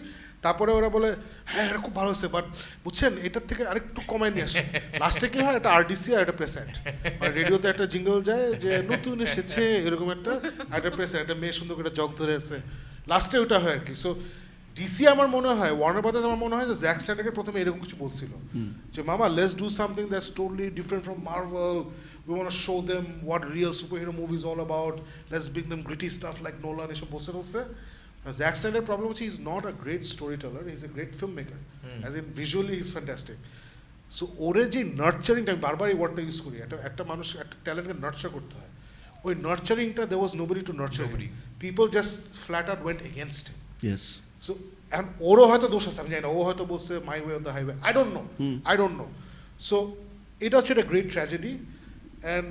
তারপরে ওরা বলে হ্যাঁ এটা খুব ভালো হয়েছে, বাট বুঝছেন এটার থেকে আরেকটু কমায় নিয়ে আসে. লাস্টে কি হয়, একটা আরডিসি আর একটা প্রেসেন্ট, মানে রেডিওতে একটা জিঙ্গল যায় যে নতুন এসেছে এরকম একটা, আর একটা প্রেসেন্ট, একটা মেয়ে সুন্দর করে জগ ধরে আছে, লাস্টে ওটা হয় আর কি. সো ডিসি আমার মনে হয়, ওয়ার্নার ব্রাদার্স আমার মনে হয় যে জ্যাক স্নাইডারকে প্রথমে এরকম কিছু বলছিল যে মামা let's do something that's totally different from Marvel. We want to show them what real superhero movie is all about. Let's bring them gritty stuff like Nolan. এসব বলছে বলছে. Zack Snyder problem হচ্ছে he's not a great storyteller. He's a great filmmaker. As in visually he's fantastic. So ওরে যে নার্চারিংটা, আমি বারবার এই ওয়ার্ডটা ইউজ করি, একটা মানুষ একটা ট্যালেন্টকে নার্চার করতে হয়. ওই নার্চারিংটা there was nobody to nurture him. People just flat out went against him. Yes. So and ওরও হয়তো দোষ আছে, আমি জানি না, ও হয়তো বলছে my way on the highway. I don't know. So এটা হচ্ছে একটা great tragedy. And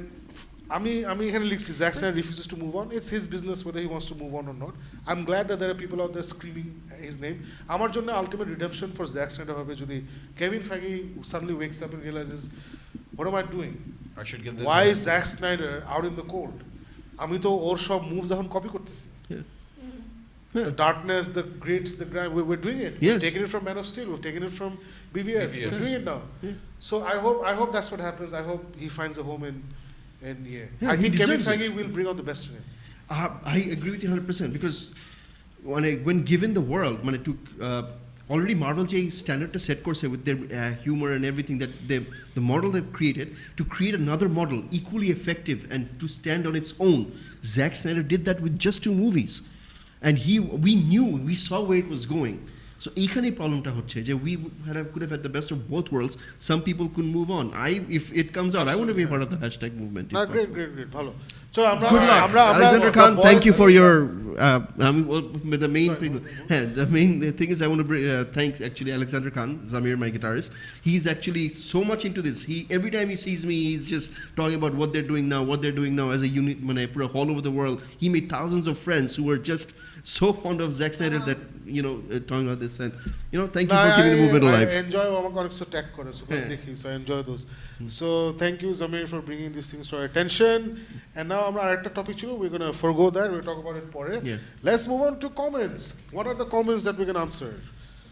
আমি এখানে লিখছি Zack Snyder refuses to move on. It's his business whether he wants to move on or not. I'm glad that there are people out there screaming his name. আমার জন্য ultimate redemption for Zack Snyder হবে যদি Kevin Feige suddenly wakes up and realizes what am I doing? I should get this. Why is Zack Snyder out in the cold? আমি তো ওর সব মুভস এখন কপি করতেছি. The darkness, the great, the grand, we're doing it. Yes. We've taken it from Man of Steel. We've taken it from BVS. We're doing it now. So I hope that's what happens. I hope he finds a home in I think Kevin Feige will bring out the best in him. I agree with you 100% because when given the world, already Marvel যে স্ট্যান্ডার্ডটা সেট করছে with their humor and everything, that the model they've created, to create another model equally effective and to stand on its own. Zack Snyder did that with just 2 movies. And we saw where it was going. So এইখানেই প্রবলেমটা হচ্ছে যে we could have had the best of both worlds. Some people couldn't move on. If it comes out, I want to be a part of the hashtag movement. No, great, ভালো. So good luck, Alexander Khan. Thank you for your the main thing is I want to thank actually Alexander Khan, Zamir, my guitarist. He's actually so much into this. Every time he sees me, he's just talking about what they're doing now as a unit. All over the world, he made thousands of friends who were just so fond of Zack Snyder that talking about this, and thank you for keeping the movement alive. I enjoy আমাকে অনেক কিছু ট্যাগ করে, so দেখি, so I enjoy those. So thank you Zamir for bringing these things to our attention. And now আমরা আরেকটা টপিক ছিল, we're going to forgo that, we'll talk about it পরে. Let's move on to comments. What are the comments that we can answer?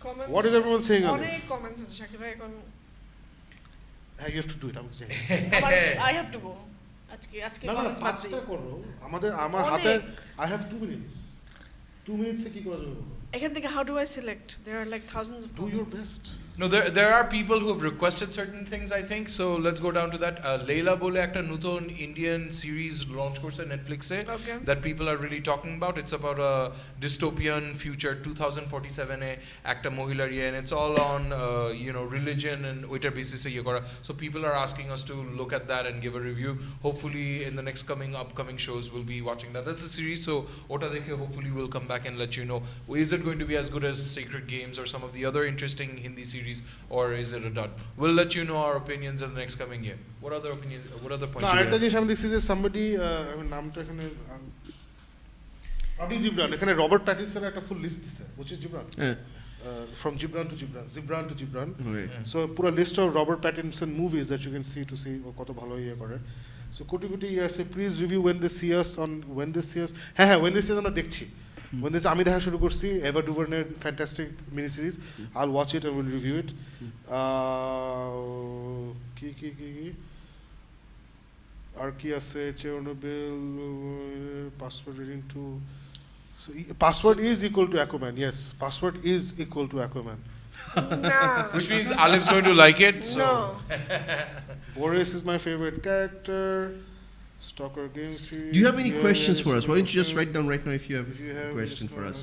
Comments, what is everyone saying on অনেক it? কমেন্টস আছে শাকিব ভাই, এখন হ্যাঁ, you have to do it, আমি চাই। I have to go. আজকে না না comments বাদ দিই। 5টা করো, আমার অনেক। হাতে I have 2 minutes, 2 minutes এ কি করা যাবে বলো? এখান থেকে how do I select? There are like thousands of Do your comments. best. No, there are people who have requested certain things, I think. So let's go down to that. Leila bole ekta nuton Indian series launch korche Netflix e Okay. that people are really talking about. It's about a dystopian future 2047 e ekta mohilar and it's all on religion and oitar basis e kora. So people are asking us to look at that and give a review. Hopefully in the next upcoming shows we'll be watching that. That's a series, so ota dekhe hopefully we'll come back and let you know, is it going to be as good as Sacred Games or some of the other interesting Hindi series, or is it a dud? We'll let you know our opinions in the next coming year. What other points না do you আরেকটা have? জিনিস আমি দেখছি যে somebody আমি নামটা এখানে আবি জিবরান এখানে রবার্ট প্যাটিনসনের একটা ফুল লিস্ট দিছে, which is জিবরান হ্যাঁ from Gibran to Gibran. right. So পুরো list of Robert Pattinson movies that you can see to see কত ভালো ইয়ে করে। সো কোটি কোটি আছে, please review when they see us on when they see us। হ্যাঁ when they see us আমরা দেখছি, when they see আমি দেখা শুরু করছি এভার ডুভার্নের fantastic mini series, I'll watch it and we'll review it. কি আর কি আছে, Chernobyl, password reading to, so password is equal to Aquaman, yes, password is equal to Aquaman. No. Which means Alif's going to like it. So. No. Boris is my favorite character. Stalker game series. Do you have any Yeah, questions yeah, for yes, us? Why don't you just okay. write down right now if you have If you a have question yes, for us?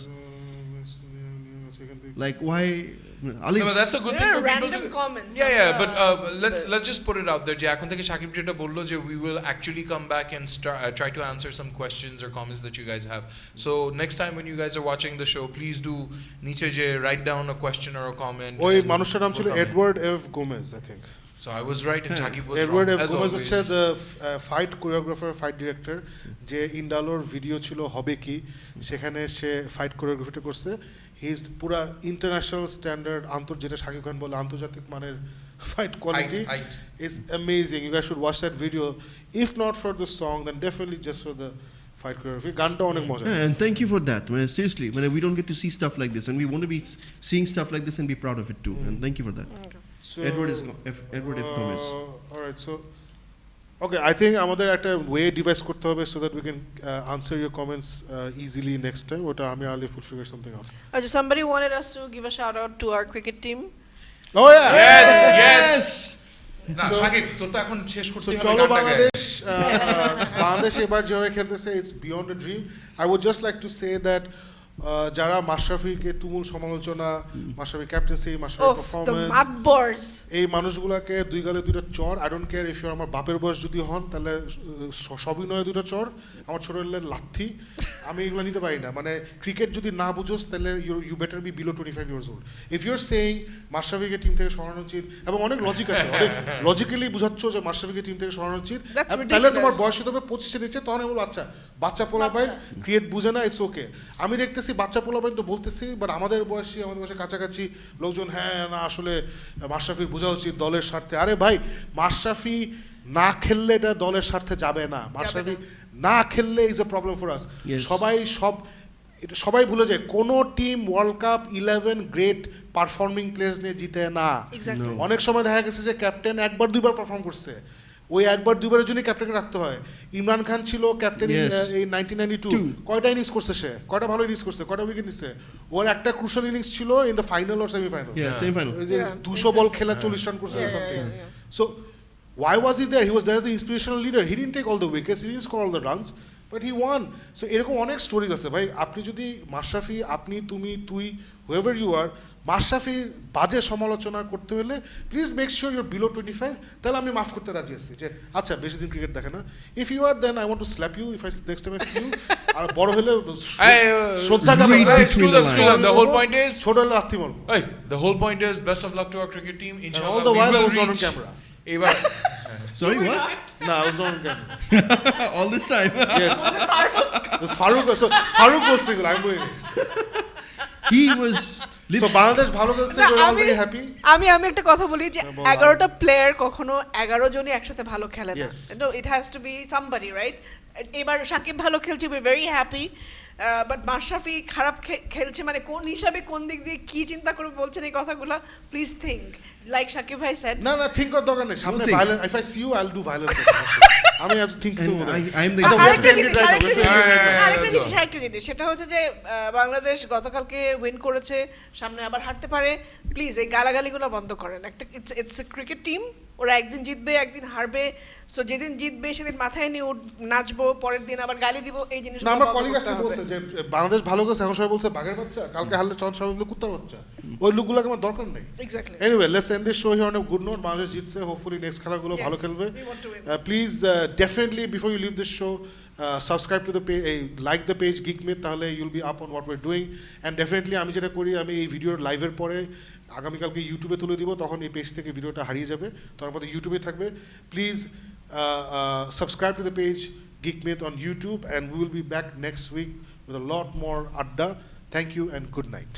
second thing. Like why? Ali, No, but that's a good There thing are for people random to. comments. Yeah, but let's just put it out there. যে এখন থেকে Shakib যেটা বললো যে we will actually come back and try to answer some questions or comments that you guys have. So next time when you guys are watching the show, please do নিচে যে write down a question or a comment. ওই and মানুষটার নাম ছিল we'll come in. Edward F Gomez, I think. So I was right and Shakib was Edward wrong F as Gomez always. হচ্ছে the fight choreographer, fight director, যে ইন্ডালোর ভিডিও ছিল হবে কি, সেখানে সে ফাইট কোরিওগ্রাফিটা করছে। হি ইজ পুরা ইন্টারন্যাশনাল স্ট্যান্ডার্ড, যেটা শাকিব খান বলে আন্তর্জাতিক মানের fight quality Height. is amazing. You guys should watch that video. If not for the song, then definitely just for the fight choreography. গানটা অনেক মজা। yeah, and thank you for that. Man, seriously, man, we don't get to see stuff like this, and we want to be seeing stuff like this and be proud of it too. And thank you for that. So, Edward F. Gomez. All right, so okay, I think আমাদের একটা ওয়ে ডিভাইস করতে হবে so that we can answer your comments easily next time. ওটা আমি আলিফ will figure something out. Somebody wanted us to give a shout out to our cricket team. Oh yeah. Yes. না So- Shakib তোর তো এখন শেষ করতে So হবে চলো গানটাকে। বাংলাদেশ এবার যেভাবে খেলতেছে, it's beyond a dream. I would just like to say that যারা মাশরাফিকে তুমুল সমালোচনা, Mashrafe captaincy, Mashrafe Oh, the performance, Mudboards. এই মানুষগুলোকে দুই গালে দুইটা চর, I don't care if you আমার বাপের বয়স যদি হন, তাহলে সবই নয় দুইটা চর, আমার ছোট লাথি, আমি এগুলো নিতে পারি না। মানে ক্রিকেট যদি না বুঝোস তাহলে you better be below 25 years old. If you are saying মাশরাফিকে টিম থেকে সরানো উচিত, এবং অনেক লজিক আছে, অনেক লজিক্যালি বুঝাচ্ছ যে মাশরাফিকে টিম থেকে সরানো উচিত, That's তাহলে তোমার ridiculous. বয়স তবে 25 দিচ্ছে, তখন আমি বলবো আচ্ছা বাচ্চা পোলাপাইন ক্রিকেট বুঝে না, ইটস ওকে। আমি দেখতেছি বাচ্চা পোলাপাইন তো বলতেছি, বাট আমাদের বয়সে কাছাকাছি লোকজন হ্যাঁ না আসলে মাশরাফির বোঝা উচিত দলের স্বার্থে। আরে ভাই মাশরাফি না খেললে এটা দলের স্বার্থে যাবে না, মাশরাফি না খেললে is a problem for us. Yes. সবাই ভুলে যায় কোন team world cup 11 great performing players নিয়ে জিতে না। Exactly. No. অনেক সময় দেখা গেছে যে ক্যাপ্টেন একবার দুইবার পারফর্ম করছে, ওই একবার দুইবারের জন্য ক্যাপ্টেনকে রাখতে হয়। ইমরান খান ছিল ক্যাপ্টেন Yes. এই 1992, কয়টা ইনিংস করছে সে, কয়টা ভালো ইনিংস করছে, কয়টা উইকেট নিচ্ছে, ওর একটা ক্রুশাল ইনিংস ছিল in the final or semifinal, Yeah, same final. ওই যে Yeah, 200 বল খেলা 40 রান করছে Yeah, something. yeah, yeah. So why was he there? He was there as an inspirational leader. He didn't take all the wickets, he didn't score all the runs, but he won. So এরকম অনেক স্টোরিজ আছে ভাই। আপনি যদি মাশরাফি, আপনি তুমি তুই whoever you are, মাশরাফির বাজে সমালোচনা করতে হলে please make sure your below 25, তাহলে আমি মাফ করতে রাজি আছি যে আচ্ছা বেশি দিন ক্রিকেট দেখে না। If you are then I want to slap you if I next time I see you. আর বড় হলে শ্রদ্ধা Read কামনা, between the lines. The whole point is, ছোট হলে লাথি মারবো। hey, the whole point is best of luck to our cricket team. And Inshallah, all the while we I will was not on reach. camera. এবার Sorry, We're what? not. No, I was not on camera. All this time. Yes. It was Farouk. So Farouk was single. I'm doing it. He was So Bangladesh ভালো খেলছে, না, we're all আমি very happy. আমি আমি একটা কথা বলি যে হ্যাঁ, বল। 11টা প্লেয়ার কখনো 11 জনই একসাথে ভালো খেলে না। Yes. No, it has to be somebody, right? এবার সাকিব ভালো খেলছে, we very happy, but Mashrafe খারাপ খেলছে, মানে কোন হিসাবে কোন দিক দিয়ে কি চিন্তা করে বলছেন এই কথাগুলো? প্লিজ থিঙ্ক, লাইক সাকিব ভাই সেড। না না, think করার দরকার নেই, সামনে think. violence, if I see you I'll do violence. আমি আজ থিংক And করব না। I am the আচ্ছা, example. আরেকটা West জিনিস, Indies right now, আরেকটা West জিনিস, Indies right now. আরেকটা জিনিস, আরেকটা জিনিস, সেটা হচ্ছে যে বাংলাদেশ গতকালকে উইন করেছে, সামনে আবার হারতে পারে। প্লিজ এই গালাগালিগুলো বন্ধ করেন। একটা ইটস এ ক্রিকেট টিম, ওরা একদিন জিতবে একদিন হারবে, সো যেদিন জিতবে সেদিন মাথায় নিয়ে নাচবো, পরের দিন আবার গালি দিব, এই না, জিনিসগুলো আমার বন্ধ কলিগ করতে আছে হবে। বলছে যে বাংলাদেশ ভালো গেছে, এখন সবাই বলছে বাঘের বাচ্চা, কালকে হারলে সবাই বলবে কুত্তার বাচ্চা। ওই লোকগুলোকে আমার দরকার নেই। Exactly. Anyway, let's end this show here on a good note. Bangladesh জিতছে, hopefully next খেলাগুলো Yes, ভালো খেলবে। we want to win. Please definitely before you leave this show, subscribe to the page, like the page Geek Myth, তাহলে you'll be up on what we're doing. And definitely আমি যেটা করি, আমি এই ভিডিওর লাইভের পরে আগামীকালকে ইউটিউবে তুলে দিব, তখন এই পেজ থেকে ভিডিওটা হারিয়ে যাবে, তখন আমাদের ইউটিউবে থাকবে। Please subscribe to the page Geek Myth on YouTube, and we will be back next week with a lot more adda. Thank you and good night.